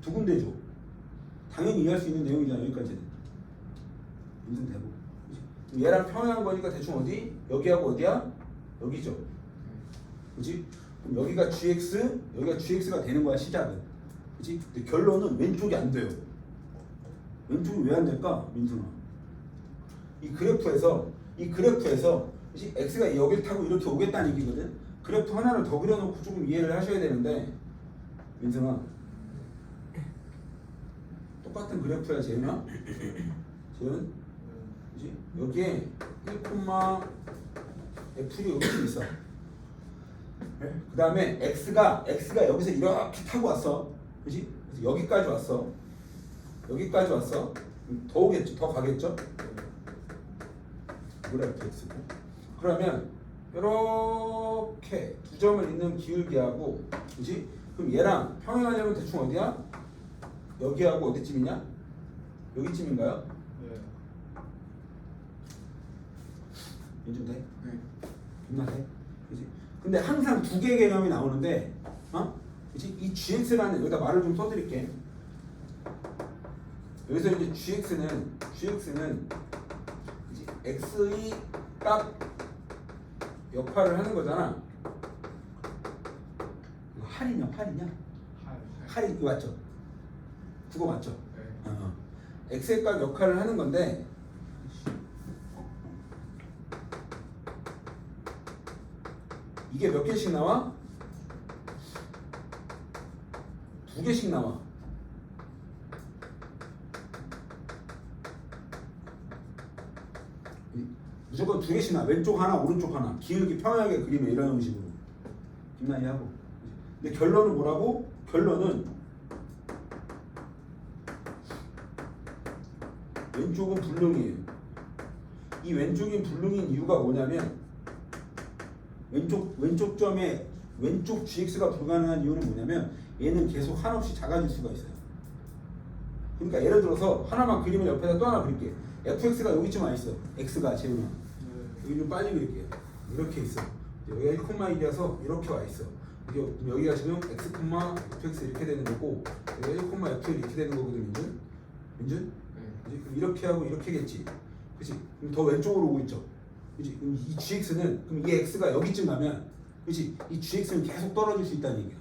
두 군데죠. 당연히 이해할 수 있는 내용이잖아. 여기까지는 무슨 대부. 그치? 얘랑 평행한 거니까 대충 어디? 여기하고 어디야? 여기죠. 그치? 그럼 여기가 gx, 여기가 gx가 되는 거야, 시작은. 그치? 근데 결론은 왼쪽이 안 돼요. 왼쪽이 왜 안 될까? 민준아, 이 그래프에서 그치? x가 여기를 타고 이렇게 오겠다는 얘기거든. 그래프 하나를 더 그려놓고 조금 이해를 하셔야 되는데, 민준아, 똑같은 그래프야, 재윤아. 재윤, 그치? 여기에 1, F이 여기 있어. 그 다음에 x가 여기서 이렇게 타고 왔어, 그렇지? 그래서 여기까지 왔어. 더 오겠죠, 더 가겠죠. 이렇게 x고. 그러면 이렇게 두 점을 잇는 기울기하고, 그렇지? 그럼 얘랑 평행하려면 대충 어디야? 여기하고 어디쯤이냐? 여기쯤인가요? 네. 이쯤 돼? 네. 빛나네. 그지? 근데 항상 두 개의 개념이 나오는데, 그지? 이 gx라는, 여기다 말을 좀 써드릴게. 여기서 이제 gx는 그지? x의 값 역할을 하는 거잖아. 이거 할이냐? 할이 이거 맞죠? 그거 맞죠? 네. x의 값 역할을 하는 건데, 이게 몇 개씩 나와? 두 개씩 나와. 무조건 두 개씩 나와. 왼쪽 하나, 오른쪽 하나. 기울기 평행하게 그리면 이런 식으로. 김나희하고. 근데 결론은 뭐라고? 결론은 왼쪽은 불능이에요. 이 왼쪽이 불능인 이유가 뭐냐면, 왼쪽 점에 왼쪽 gx가 불가능한 이유는 뭐냐면, 얘는 계속 한없이 작아질 수가 있어요. 그러니까 예를 들어서 하나만 그리면 옆에다 또 하나 그릴게. fx가 여기쯤 와 있어. x가 재훈아. 여기 좀 빨리 그릴게요. 이렇게 있어. 여기가 1,1이라서 이렇게 와 있어. 여기가 지금 x, fx 이렇게 되는 거고, 여기가 1,f 이렇게 되는 거거든, 민준? 네. 그럼 이렇게 하고 이렇게겠지. 그치? 그럼 더 왼쪽으로 오고 있죠. 그치? 그럼 이 gx는, 그럼 이 x가 여기쯤 가면, 그치? 이 gx는 계속 떨어질 수 있다는 얘기야.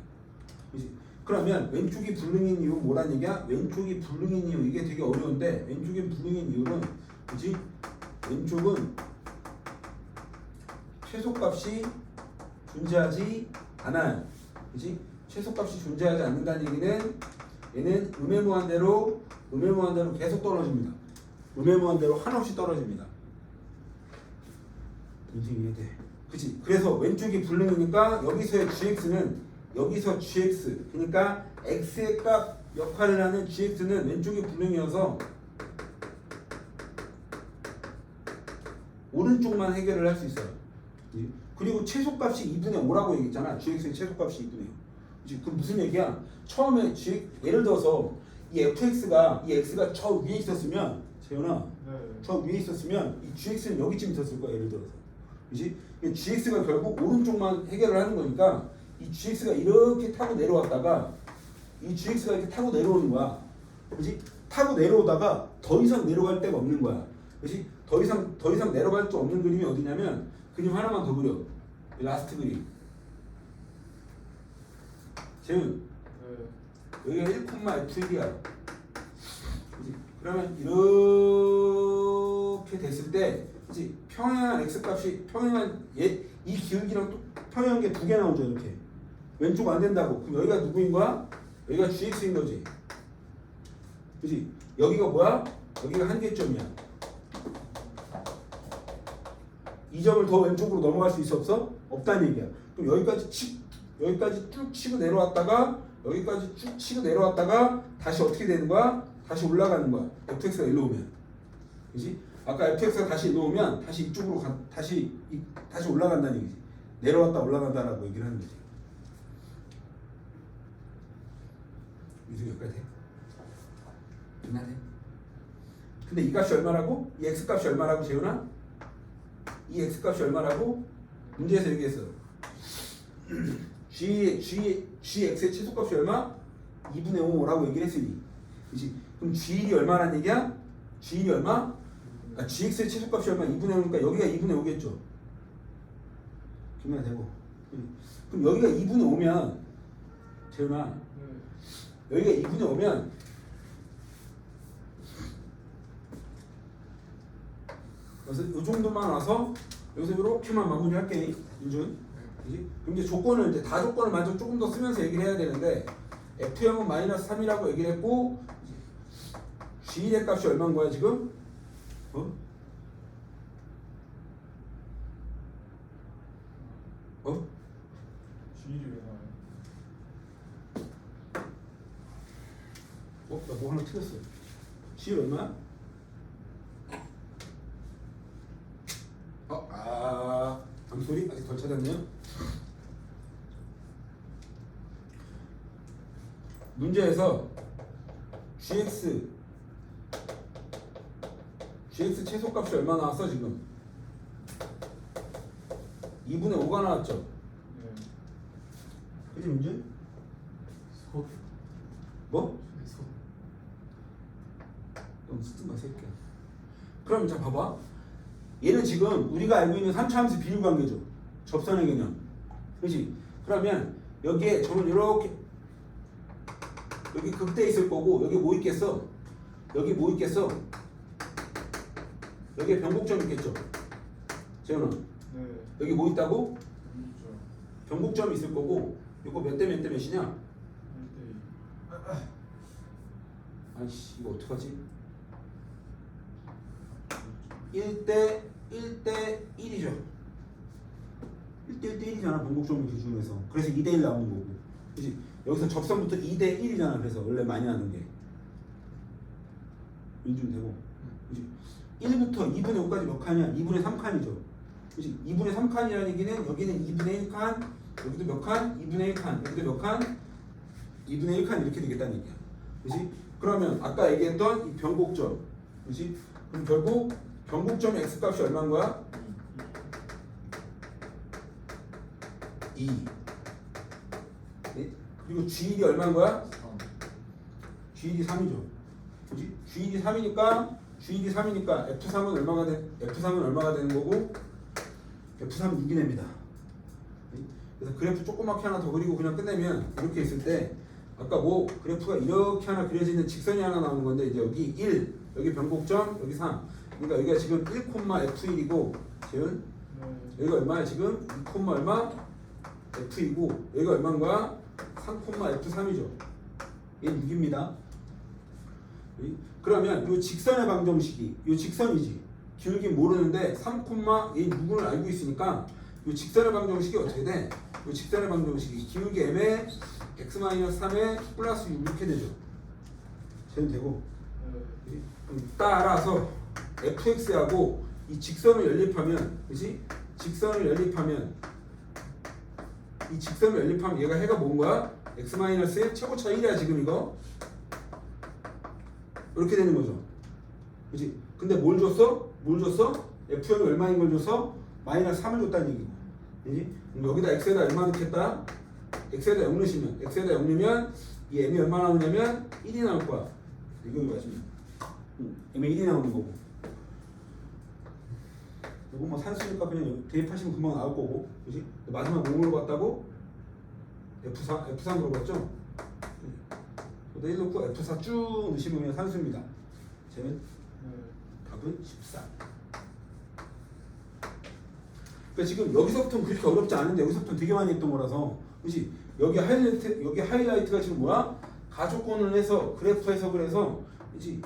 그치? 그러면 왼쪽이 불능인 이유는 뭐란 얘기야? 왼쪽이 불능인 이유, 이게 되게 어려운데, 왼쪽이 불능인 이유는, 그치? 왼쪽은 최소값이 존재하지 않아요. 그치? 최소값이 존재하지 않는다는 얘기는, 얘는 음해무한대로 계속 떨어집니다. 음해무한대로 한없이 떨어집니다. 인생 이해돼. 그치? 그래서 왼쪽이 불능이니까 여기서의 gx, 그러니까 x의 값 역할을 하는 gx는 왼쪽이 불능이어서 오른쪽만 해결을 할 수 있어요. 그리고 최소값이 2분의 5라고 얘기했잖아. gx의 최소값이 2분의 5. 그치? 그럼 무슨 얘기야? 처음에 예를 들어서 이 x가 저 위에 있었으면, 재현아, 네. 저 위에 있었으면 이 gx는 여기쯤 있었을 거야. 예를 들어서. 그치? gx가 결국 오른쪽만 해결을 하는 거니까, 이 gx가 이렇게 타고 내려왔다가 이 gx가 이렇게 타고 내려오는 거야. 그치? 타고 내려오다가 더 이상 내려갈 데가 없는 거야. 그치? 더 이상 내려갈 수 없는 그림이 어디냐면, 그림 하나만 더 그려. 라스트 그림. 재훈, 네. 여기가 1,f1이야. 그러면 이렇게 됐을 때, 그치? 평행한 x값이, 이 기울기랑 또 평행한 게 두 개 나오죠. 이렇게 왼쪽 안 된다고. 그럼 여기가 누구인 거야? 여기가 gx인 거지. 그치? 여기가 뭐야? 여기가 한계점이야. 이 점을 더 왼쪽으로 넘어갈 수 있어, 없어? 없다는 얘기야. 그럼 여기까지 쭉 치고 내려왔다가, 여기까지 쭉 치고 내려왔다가 다시 어떻게 되는 거야? 다시 올라가는 거야. fx가 일로 오면. 그지? 아까 fx가 다시 일로 오면 다시 이쪽으로 다시 올라간다는 얘기지. 내려왔다 올라간다라고 얘기를 하는 거지. 이제 여기까지 돼? 끝나네. 근데 이 값이 얼마라고? 이 x 값이 얼마라고, 재훈아? 이 x값이 얼마라고? 문제에서 얘기했어요. gx의 최소값이 얼마? 2분의 5라고 얘기를 했으니, 그렇지? 그럼 g1이 얼마라는 얘기야? g1이 얼마? gx의 최소값이 얼마? 2분의 5니까 여기가 2분의 5겠죠. 그러면 되고. 그럼 여기가 2분의 5면 재훈아, 여기가 2분의 5면 그래서 이 정도만 와서 여기서 이렇게만 마무리할게, 윤준. 그지? 그럼 이제 조건을 이제 다 조건을 먼저 조금 더 쓰면서 얘기를 해야 되는데, F0은 마이너스 3이라고 얘기를 했고, G1의 값이 얼마인 거야 지금? 어? 어? G1이 왜 나와요? 나 뭐 하나 틀렸어. G1 얼마야? 암소리? 아직 덜 찾았네요. 문제에서 GX 최소값이 얼마 나왔어 지금? 2분의 5가 나왔죠? 네. 그지 문제? 소. 뭐? 소. 너무 쓰든가 새끼야. 그럼 자 봐봐. 얘는 지금 우리가 알고 있는 3차 함수 비율 관계죠. 접선의 개념. 그렇지? 그러면 여기에 저는 이렇게 여기 극대 있을 거고, 여기 뭐 있겠어? 여기 뭐 있겠어? 여기에 변곡점 있겠죠? 재현아, 네. 여기 뭐 있다고? 있죠. 변곡점이 있을 거고, 이거 몇 대 몇 대 몇이냐? 1대2. 아이씨, 이거 어떡하지? 1대 1이죠. 1대 1이잖아, 변곡점을 기준해서. 그래서 2대 1 나오는 거고. 그치? 여기서 접선부터 2대 1이잖아. 그래서 원래 많이 하는 게. 인중 되고. 그치? 1부터 2분의 5까지 몇 칸이야? 2분의 3칸이죠. 그치? 2분의 3칸이라는 얘기는 여기는 2분의 1칸, 여기도 몇 칸? 2분의 1칸, 여기도 몇 칸? 2분의 1칸 이렇게 되겠다는 얘기야. 그치? 그러면 아까 얘기했던 이 변곡점. 그치? 그럼 결국 변곡점의 x값이 얼마인 거야? 2. 네? 그리고 G1이 얼마인 거야? 3. G1이 3이죠. 그지? G1이 3이니까 F3은 얼마가 되는 거고, F3은 6이 됩니다. 그래서 그래프 조그맣게 하나 더 그리고 그냥 끝내면 이렇게 있을 때, 아까 뭐 그래프가 이렇게 하나 그려지는 직선이 하나 나오는 건데, 이제 여기 1, 여기 변곡점, 여기 3. 그러니까 여기가 지금 1,F1이고, 지금 네. 여기가 얼마야 지금? 2, 얼마? F이고, 여기가 얼마인 거야? 3,F3이죠. 얘 6입니다. 그러면 이 직선의 방정식이, 이 직선이지. 기울긴 모르는데 3, 얘 6을 알고 있으니까 이 직선의 방정식이 어떻게 돼? 이 직선의 방정식이 기울기 m에 x-3에 플러스 6 이렇게 되죠. 쟤는 되고. 네. 그럼 따라서 fx하고 이 직선을 연립하면, 그렇지? 직선을 연립하면 얘가 해가 뭔 거야? x-의 최고차 1이야 지금 이거. 이렇게 되는 거죠. 그렇지? 근데 뭘 줬어? F0이 얼마인 걸 줬어? 마이너스 3을 줬다는 얘기고. 그렇지? 그럼 여기다 x에다 얼마 넣겠다? x에다 0 넣으시면, x에다 0 넣으면 이 m이 얼마 나오냐면 1이 나올 거야. 이거 맞으면 m이 1이 나오는 거고. 이거 뭐 산수니까 그냥 대입하시면 금방 나올 거고. 그렇지? 마지막 5를 봤다고? F3 물어봤죠? 여기다 1 넣고 F4 쭉 넣으시면 그냥 산수입니다. 쟤는 네. 답은 14. 그러니까 지금 여기서부터는 그렇게 어렵지 않은데 여기서부터는 되게 많이 했던 거라서, 그렇지? 여기 하이라이트가 지금 뭐야? 가조건을 해서 그래프 해석을 해서, 그렇지?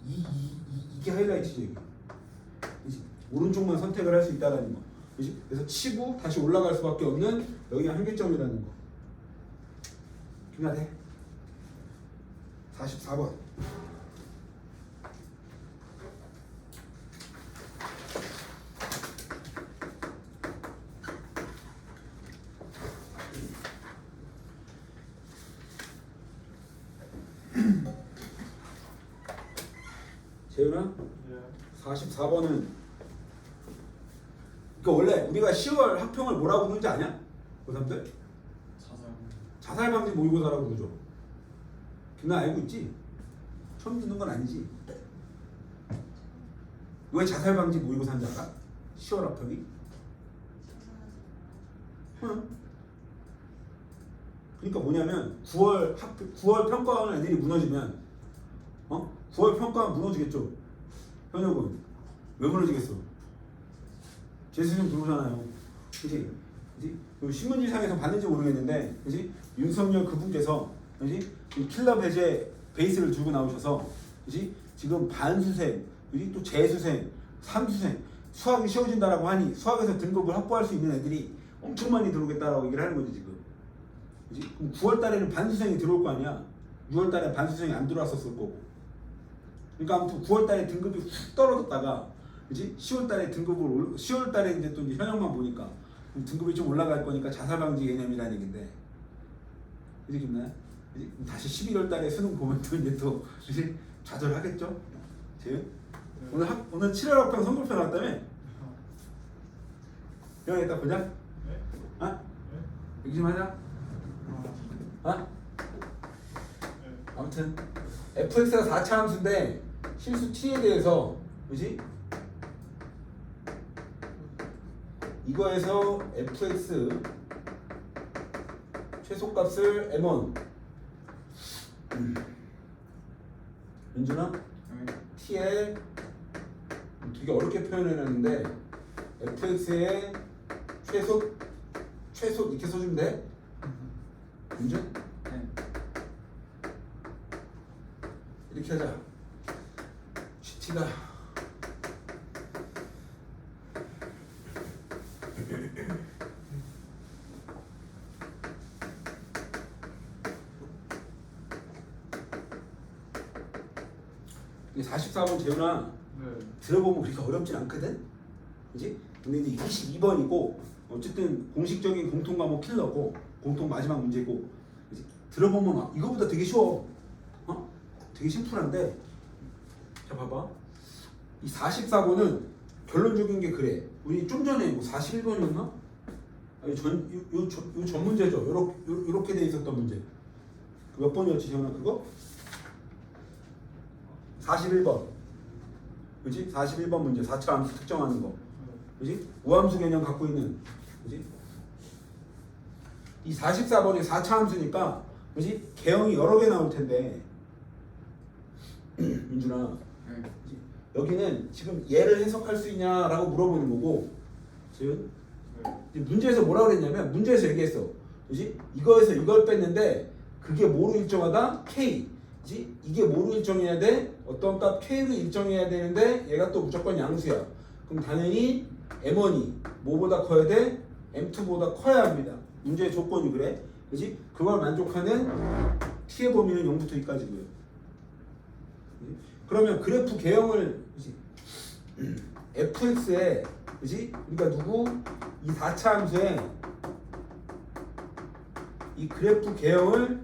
이게 하이라이트지 여기. 그렇지? 오른쪽만 선택을 할 수 있다라는 거. 그렇지? 그래서 치고 다시 올라갈 수밖에 없는 여기가 한계점이라는 거. 끝나네. 44번. 재윤아, 예. 44번은, 그러니까 그러니까 원래 우리가 10월 학평을 뭐라고 부르는지 아냐? 고3들? 자살. 자살 방지 모의고사라고 부르죠. 김나 알고 있지? 처음 듣는 건 아니지? 왜 자살 방지 모의고사인지 알아? 10월 학평이? 응. 그러니까 뭐냐면 9월 평가원 애들이 무너지면 9월 평가원 무너지겠죠. 현역은 왜 무너지겠어? 재수생 들어오잖아요. 그지? 신문지상에서 봤는지 모르겠는데, 그지? 윤석열 그분께서, 그지? 킬러 배제 베이스를 들고 나오셔서, 그지? 지금 반수생, 그지? 또 재수생, 삼수생, 수학이 쉬워진다라고 하니 수학에서 등급을 확보할 수 있는 애들이 엄청 많이 들어오겠다라고 얘기를 하는 거지 지금. 그지? 그럼 9월 달에는 반수생이 들어올 거 아니야. 6월 달에 반수생이 안 들어왔었을 거고. 그러니까 아무튼 9월 달에 등급이 훅 떨어졌다가, 그지? 10월 달에 10월 달에 이제 또 현역만 보니까 등급이 좀 올라갈 거니까 자살 방지 개념이라는 얘긴데. 그지 김나야? 그지? 다시 11월 달에 수능 보면 또 이제 또 그지? 좌절하겠죠? 재윤? 네. 오늘 7월 학평 성적표 나왔다며? 형 이따 보자. 네? 어? 네? 얘기 좀 하자. 어? 네. 아무튼 fx가 4차 함수인데 실수 t에 대해서 그지? 이거에서 fx 최소값을 m1 민준아? t에 되게 어렵게 표현해놨는데 fx의 최소 이렇게 써주면 돼? 민준? 네. 이렇게 하자. GT가 이 44번 재훈아 네. 들어보면 그렇게 어렵진 않거든? 그지? 근데 이제 22번이고 어쨌든 공식적인 공통 과목 킬러고 공통 마지막 문제고 그지? 들어보면 이거보다 되게 쉬워. 되게 심플한데 자 봐봐. 이 44번은 결론적인 게 그래. 우리 좀 전에 뭐 41번이었나? 아니 요 전 문제죠. 요렇게 돼 있었던 문제. 몇 번이었지 재훈아 그거? 41번. 그지? 41번 문제 4차 함수 특정하는 거. 그지? 우함수 개념 갖고 있는. 그지? 이 44번이 4차 함수니까 그지? 개형이 여러 개 나올 텐데 민준아 네. 그지? 여기는 지금 얘를 해석할 수 있냐라고 물어보는 거고 지금 네. 문제에서 뭐라고 그랬냐면 문제에서 얘기했어. 그지? 이거에서 이걸 뺐는데 그게 뭐로 일정하다? K. 그지? 이게 뭐로 일정해야 돼? 어떤 값 K로 일정해야 되는데 얘가 또 무조건 양수야. 그럼 당연히 M1이 뭐보다 커야 돼? M2보다 커야 합니다. 문제의 조건이 그래. 그지? 그걸 만족하는 T의 범위는 0부터 2까지고요. 그러면 그래프 개형을 그지? fx에 그지? 우리가 누구? 이 4차 함수에 이 그래프 개형을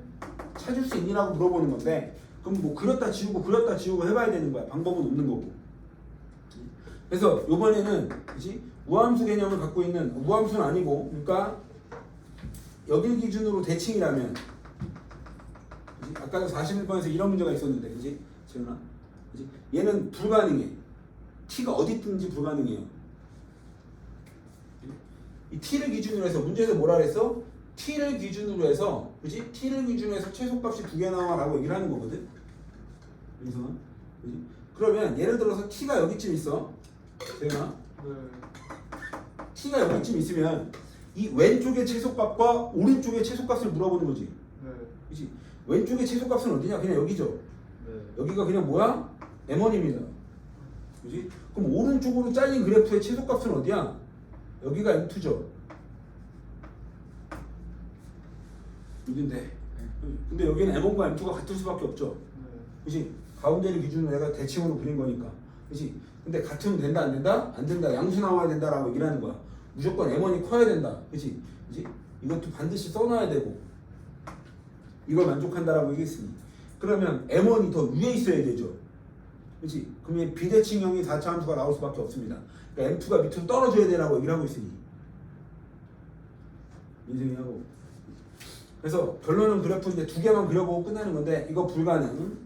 찾을 수 있냐고 물어보는 건데 그럼 뭐 그렸다 지우고 해봐야 되는 거야. 방법은 없는 거고. 그래서 이번에는 그지? 우함수 개념을 갖고 있는 우함수는 아니고 그러니까 여길 기준으로 대칭이라면 그지? 아까 41번에서 이런 문제가 있었는데 그지? 재훈아? 그지? 얘는 불가능해. t가 어디 있든지 불가능해요. 이 t를 기준으로 해서 문제에서 뭐라 그랬어? t를 기준으로 해서 그지? t를 기준으로 해서 최소값이 2개 나와라고 얘기를 하는 거거든. 그래서 그지? 그러면 예를 들어서 t가 여기쯤 있어. 재훈아? 네. t가 여기쯤 있으면 이 왼쪽의 최소값과 오른쪽의 최소값을 물어보는 거지. 네. 그지? 왼쪽의 최소값은 어디냐? 그냥 여기죠. 네. 여기가 그냥 뭐야? M1입니다. 그지? 그럼 오른쪽으로 잘린 그래프의 최소값은 어디야? 여기가 M2죠. 여긴데. 근데 여기는 M1과 M2가 같을 수밖에 없죠. 네. 그지? 가운데를 기준으로 내가 대칭으로 그린 거니까. 그지? 근데 같으면 된다, 안 된다? 안 된다. 양수 나와야 된다라고 얘기를 하는 거야. 무조건 M1이 커야 된다. 그지? 그지? 이것도 반드시 써놔야 되고. 이걸 만족한다라고 얘기했으니. 그러면 M1이 더 위에 있어야 되죠. 그렇지? 그럼 비대칭형이 4차 함수가 나올 수밖에 없습니다. 그러니까 M2가 밑으로 떨어져야 되라고 얘기를 하고 있으니 민승이 하고. 그래서 결론은 그래프 이제 두 개만 그려보고 끝나는 건데 이거 불가능.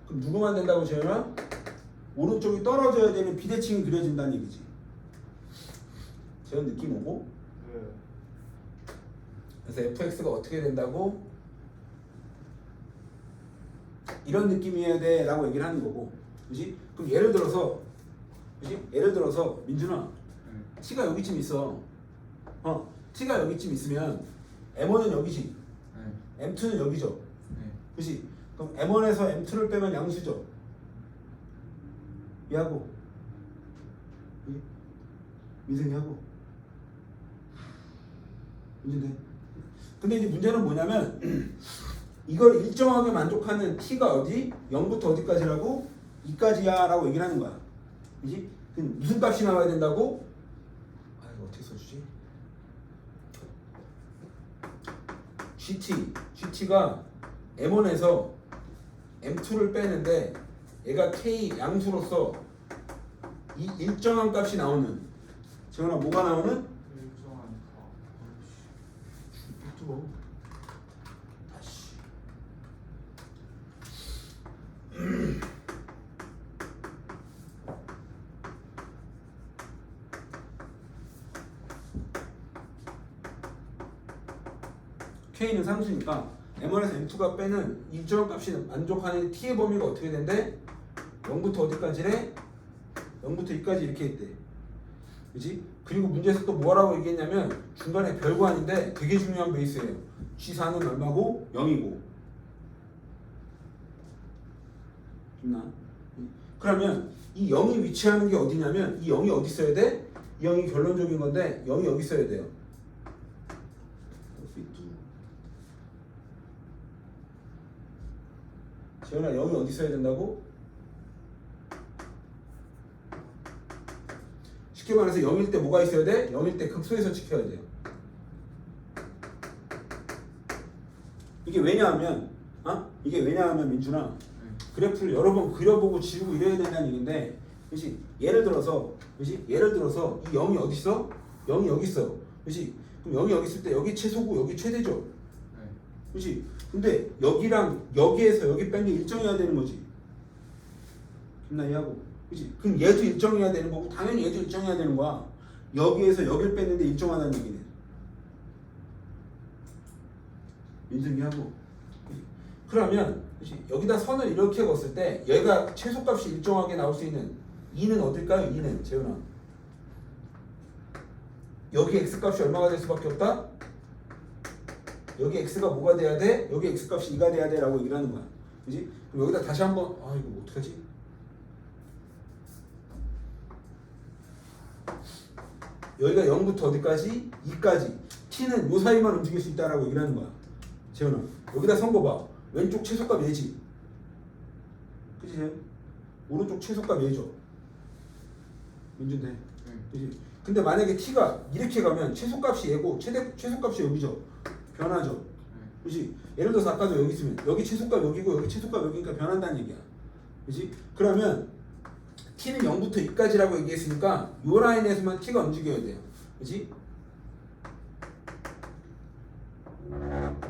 그럼 누구만 된다고 재현아? 오른쪽이 떨어져야 되는 비대칭이 그려진다는 얘기지. 재현 느낌 오고? 네. 그래서 fx가 어떻게 된다고? 이런 느낌이어야 돼 라고 얘기를 하는 거고, 그지? 그럼 예를 들어서, 그지? 예를 들어서 민준아, 네. t가 여기쯤 있어. t가 여기쯤 있으면 m1은 여기지, 네. m2는 여기죠, 네. 그지? 그럼 m1에서 m2를 빼면 양수죠. 얘하고, 그지? 민승이하고, 문제인데. 근데 이제 문제는 뭐냐면 이걸 일정하게 만족하는 t가 어디? 0부터 어디까지라고? 2까지야 라고 얘기를 하는 거야. 그지? 그럼 무슨 값이 나와야 된다고? 아 이거 어떻게 써주지? GT가 M1에서 M2를 빼는데 얘가 K 양수로서 이 일정한 값이 나오는, 재현아 뭐가 나오는? 일정한 가. 또 다시 K는 상수니까 M1에서 M2가 빼는 일정한 값이 만족하는 T의 범위가 어떻게 된대? 0부터 어디까지래? 0부터 2까지 이렇게 했대. 그지? 그리고 문제에서 또 뭐라고 얘기했냐면 중간에 별거 아닌데 되게 중요한 베이스예요. G4는 얼마고? 0이고. 됐나? 그러면 이 0이 위치하는 게 어디냐면 이 0이 어디 있어야 돼? 이 0이 결론적인 건데 0이 여기 있어야 돼요. 재현아 0이 어디 있어야 된다고? 쉽게 말해서 0일 때 뭐가 있어야 돼? 0일 때 극소에서 지켜야 돼요. 이게 왜냐하면 민준아, 그래프를 여러 번 그려보고 지우고 이래야 된다는 얘기인데, 그렇지? 예를 들어서 이 0이 어디 있어? 0이 여기 있어, 그렇지? 그럼 0이 여기 있을 때 여기 최소고 여기 최대죠, 네. 그렇지? 근데 여기랑 여기에서 여기 뺀 게 일정해야 되는 거지. 김나 이해하고, 그렇지? 그럼 얘도 일정해야 되는 거고 당연히 얘도 일정해야 되는 거야. 여기에서 여기를 뺐는데 일정하다는 얘기네. 민준이 하고. 그러면 그치? 여기다 선을 이렇게 그었을 때 얘가 최소값이 일정하게 나올 수 있는 2는 어딜까요? 2는 재훈아, 여기 x값이 얼마가 될 수밖에 없다? 여기 x가 뭐가 돼야 돼? 여기 x값이 2가 돼야 돼 라고 얘기를 하는 거야. 그지? 그럼 여기다 다시 한번, 아 이거 뭐 어떡하지? 여기가 0부터 어디까지? 2까지. t는 요 사이만 움직일 수 있다라고 얘기를 하는 거야. 재현아, 여기다 선거 봐. 왼쪽 최소값 얘지. 그치? 오른쪽 최소값 얘죠. 민준대. 네. 그치? 근데 만약에 t가 이렇게 가면 최소값이 얘고 최소값이 여기죠. 변하죠. 네. 그치? 예를 들어서 아까도 여기 있으면 여기 최소값 여기고 여기 최소값 여기니까 변한다는 얘기야. 그치? 그러면 t는 0부터 2까지라고 얘기했으니까 요 라인에서만 t가 움직여야 돼요. 그치?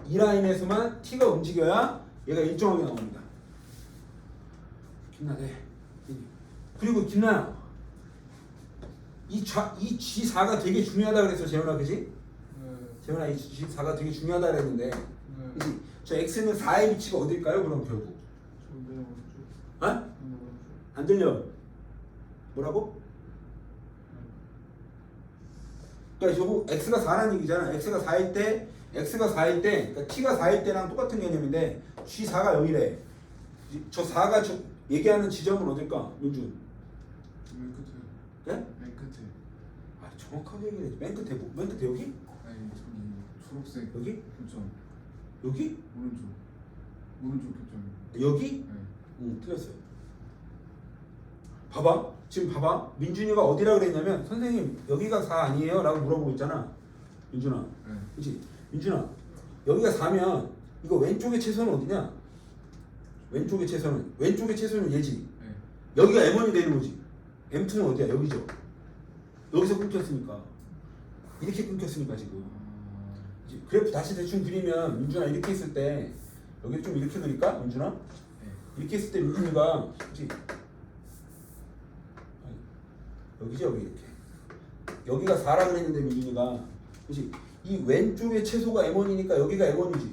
이 라인에서만 t가 움직여야 얘가 일정하게 나옵니다. 김나네. 그리고 김나야, 이 G4가 되게 중요하다 그랬어, 재현아, 그지? 네. 재현아, 이 G4가 되게 중요하다 그랬는데, 네. 그지? 저 X는 4의 위치가 어딜까요? 그럼 결국? 좋은데 오른쪽. 어? 오른쪽. 안 들려? 뭐라고? 그러니까 저거 X가 4라는 얘기잖아. X가 4일 때, 그러니까 T가 4일 때랑 똑같은 개념인데 G4가 0이래. 저 4가 저 얘기하는 지점은 어딜까? 민준? 맨 끝에. 네? 맨 끝에. 아, 정확하게 얘기해. 맨 끝에 여기? 아니 저기 초록색. 여기? 교점. 여기? 오른쪽 교점. 여기? 네. 응, 틀렸어요. 봐봐. 지금 봐봐. 민준이가 어디라 그랬냐면 선생님 여기가 4 아니에요? 라고 물어보고 있잖아. 민준아. 네. 그치? 민준아, 여기가 4면 이거 왼쪽의 최소는 어디냐? 왼쪽의 최소는 얘지. 여기가 M1이 되는 거지. M2는 어디야? 여기죠. 여기서 끊겼으니까. 이렇게 끊겼으니까 지금. 이제 그래프 다시 대충 그리면 민준아 이렇게 했을 때 여기 좀 이렇게 그릴까? 민준아? 이렇게 했을 때 민준이가 그치? 여기죠 여기 이렇게. 여기가 4라 그랬는데 민준이가 그치? 이 왼쪽의 채소가 M1이니까 여기가 M1이지.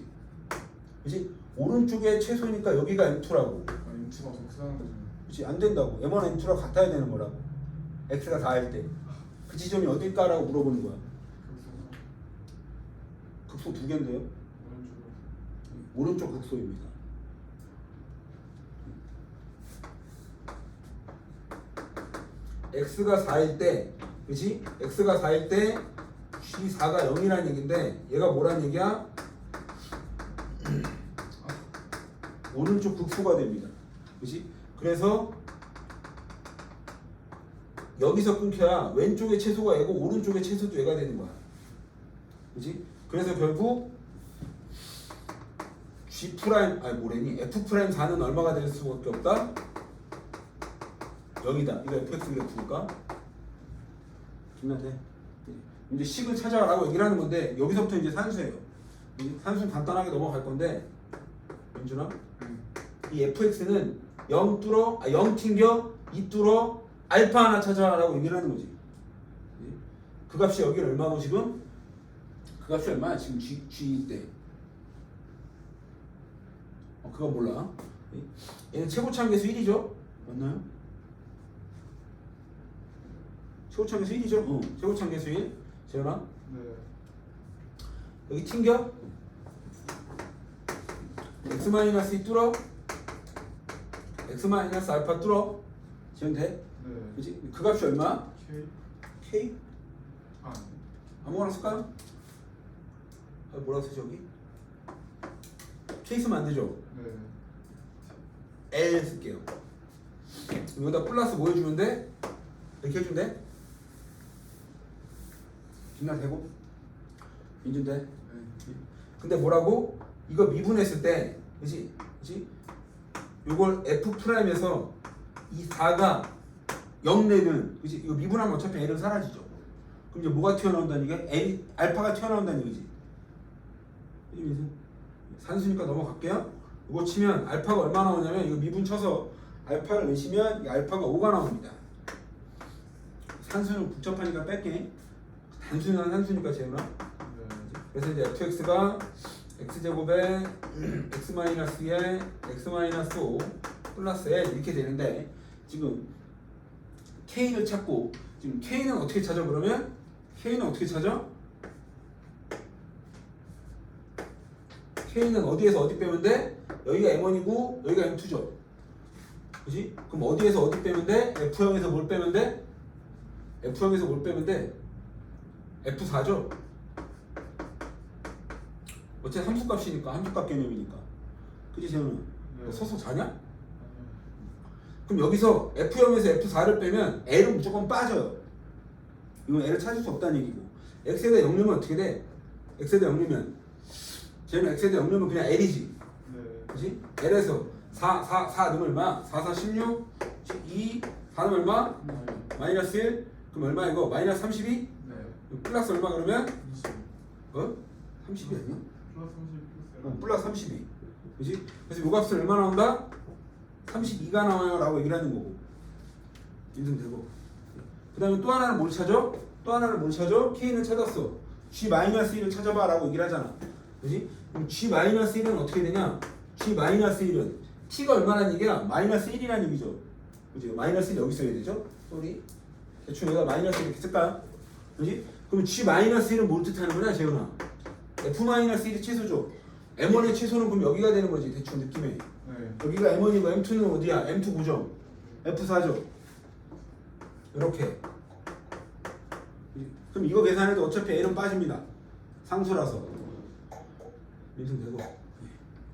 그치? 오른쪽의 채소니까 여기가 M2라고. 아 인투가 적당한 거잖아. 그치? 안 된다고. M1, M2랑 같아야 되는 거라고. X가 4일 때. 그 지점이 어딜까라고 물어보는 거야. 극소 두 개인데요. 오른쪽 극소입니다. X가 4일 때, 그치? X가 4일 때 G4가 0이라는 얘기인데 얘가 뭐란 얘기야? 오른쪽 극소가 됩니다. 그치? 그래서 여기서 끊겨야 왼쪽의 채소가 얘고 오른쪽의 채소도 얘가 되는 거야. 그치? 그래서 결국 G 프라임 아니 뭐래니 F 프라임 4는 얼마가 될 수밖에 없다? 0이다. 이거 fx 그래프니까 김나태 이제 식을 찾아가라고 얘기를 하는 건데 여기서부터 이제 산수예요. 산수는 간단하게 넘어갈 건데 민준아 이 fx는 0 뚫어 0 튕겨 2 뚫어 알파 하나 찾아라고 얘기를 하는 거지. 그 값이 여기는 얼마고 지금? 그 값이 얼마야? 지금 G 때. 그거 몰라. 얘는 최고차항계수 1이죠? 맞나요? 최고차항계수 1이죠? 최고차항계수 1. 재현아? 네. 여기 튕겨? x-2 뚫어? x-알파 뚫어? 지금 돼? 네. 그치? 그 값이 얼마? K. K? 아. 아무거나 쓸까요? 뭐라 쓰지 여기? K 쓰면 안 되죠? 네. L 쓸게요. 여기다 플러스 뭐 해주면 돼? 이렇게 해주면 돼? 빛나 되고? 민준 돼? 네. 근데 뭐라고? 이거 미분했을 때 그치? 그치? 요걸 F 프라임에서 이 4가 0 내면 그치? 이거 미분하면 어차피 L은 사라지죠. 그럼 이제 뭐가 튀어나온다는 얘기야? L, 알파가 튀어나온다는 얘기지. 산수니까 넘어갈게요. 이거 치면 알파가 얼마 나오냐면 이거 미분 쳐서 알파를 내시면 이 알파가 5가 나옵니다. 산수는 복잡하니까 뺄게. 단순한 산수니까 재훈아. 네. 그래서 이제 fx가 x제곱에 x-2에 x-5 플러스 l 이렇게 되는데 지금 k를 찾고 지금 k는 어떻게 찾아 그러면? k는 어떻게 찾아? k는 어디에서 어디 빼면 돼? 여기가 m1이고 여기가 m2죠. 그지? 그럼 어디에서 어디 빼면 돼? f형에서 뭘 빼면 돼? f형에서 뭘 빼면 돼? F4죠? 어차피 함수값이니까 함수값 개념이니까 그치 재현아? 네. 서서 자냐? 아니요. 그럼 여기서 F형에서 F4를 빼면 L은 무조건 빠져요. 이건 L을 찾을 수 없다는 얘기고 X에다 0 넣으면 어떻게 돼? X에다 0 넣으면 쟤는 X에다 0 넣으면 그냥 L이지 네. 그치? L에서 4 넣으면 얼마? 4, 4, 16 2 4 넣으면 얼마? 마이너스 1 그럼 얼마 이거? 마이너스 32? 네. 플러스 얼마 그러면? 20. 30이 아니야? 플러스 30 플러스. 플러스 32 그치? 그래서 요 값은 얼마 나온다? 32가 나와요 라고 얘기를 하는 거고 인증되고 그 다음에 또 하나는 뭘 찾아? 또 하나는 뭘 찾아? K는 찾았어 G-1을 찾아봐 라고 얘기를 하잖아 그치? 그럼 G-1은 어떻게 되냐? G-1은 T가 얼마라는 얘기야? 마이너스 1이라는 얘기죠 그치? 마이너스 1 여기 써야 되죠? 쏘리 대충 여기가 마이너스 이렇게 쓸까요? 그치? 그럼 G-1은 뭘 뜻하는 거냐 재훈아? F-1이 최소죠 M1의 최소는 그럼 여기가 되는 거지 대충 느낌에 네. 여기가 M1이고 M2는 어디야? M2 9점 F4죠 이렇게 그럼 이거 계산해도 어차피 L은 빠집니다 상수라서 인증되고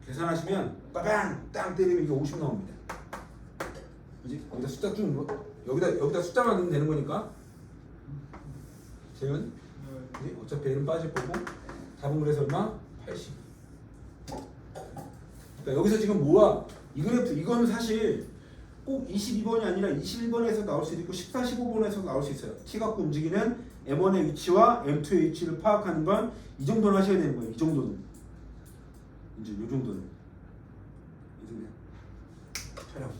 계산하시면 빠방 땅 때리면 이게 50 나옵니다 그지? 여기다 숫자 쭉 넣어 여기다 숫자만 넣으면 되는 거니까 재현 네. 그지? 어차피 L은 빠질 거고 답은 그래서 얼마? 80 그러니까 여기서 지금 뭐야? 이 그래프 이거는 사실 꼭 22번이 아니라 21번에서 나올 수도 있고 14, 15번에서 나올 수 있어요. t 갖고 움직이는 m1의 위치와 m2의 위치를 파악하는 건 이 정도는 하셔야 되는 거예요. 이 정도는. 이제 이 정도는. 이제 촬영.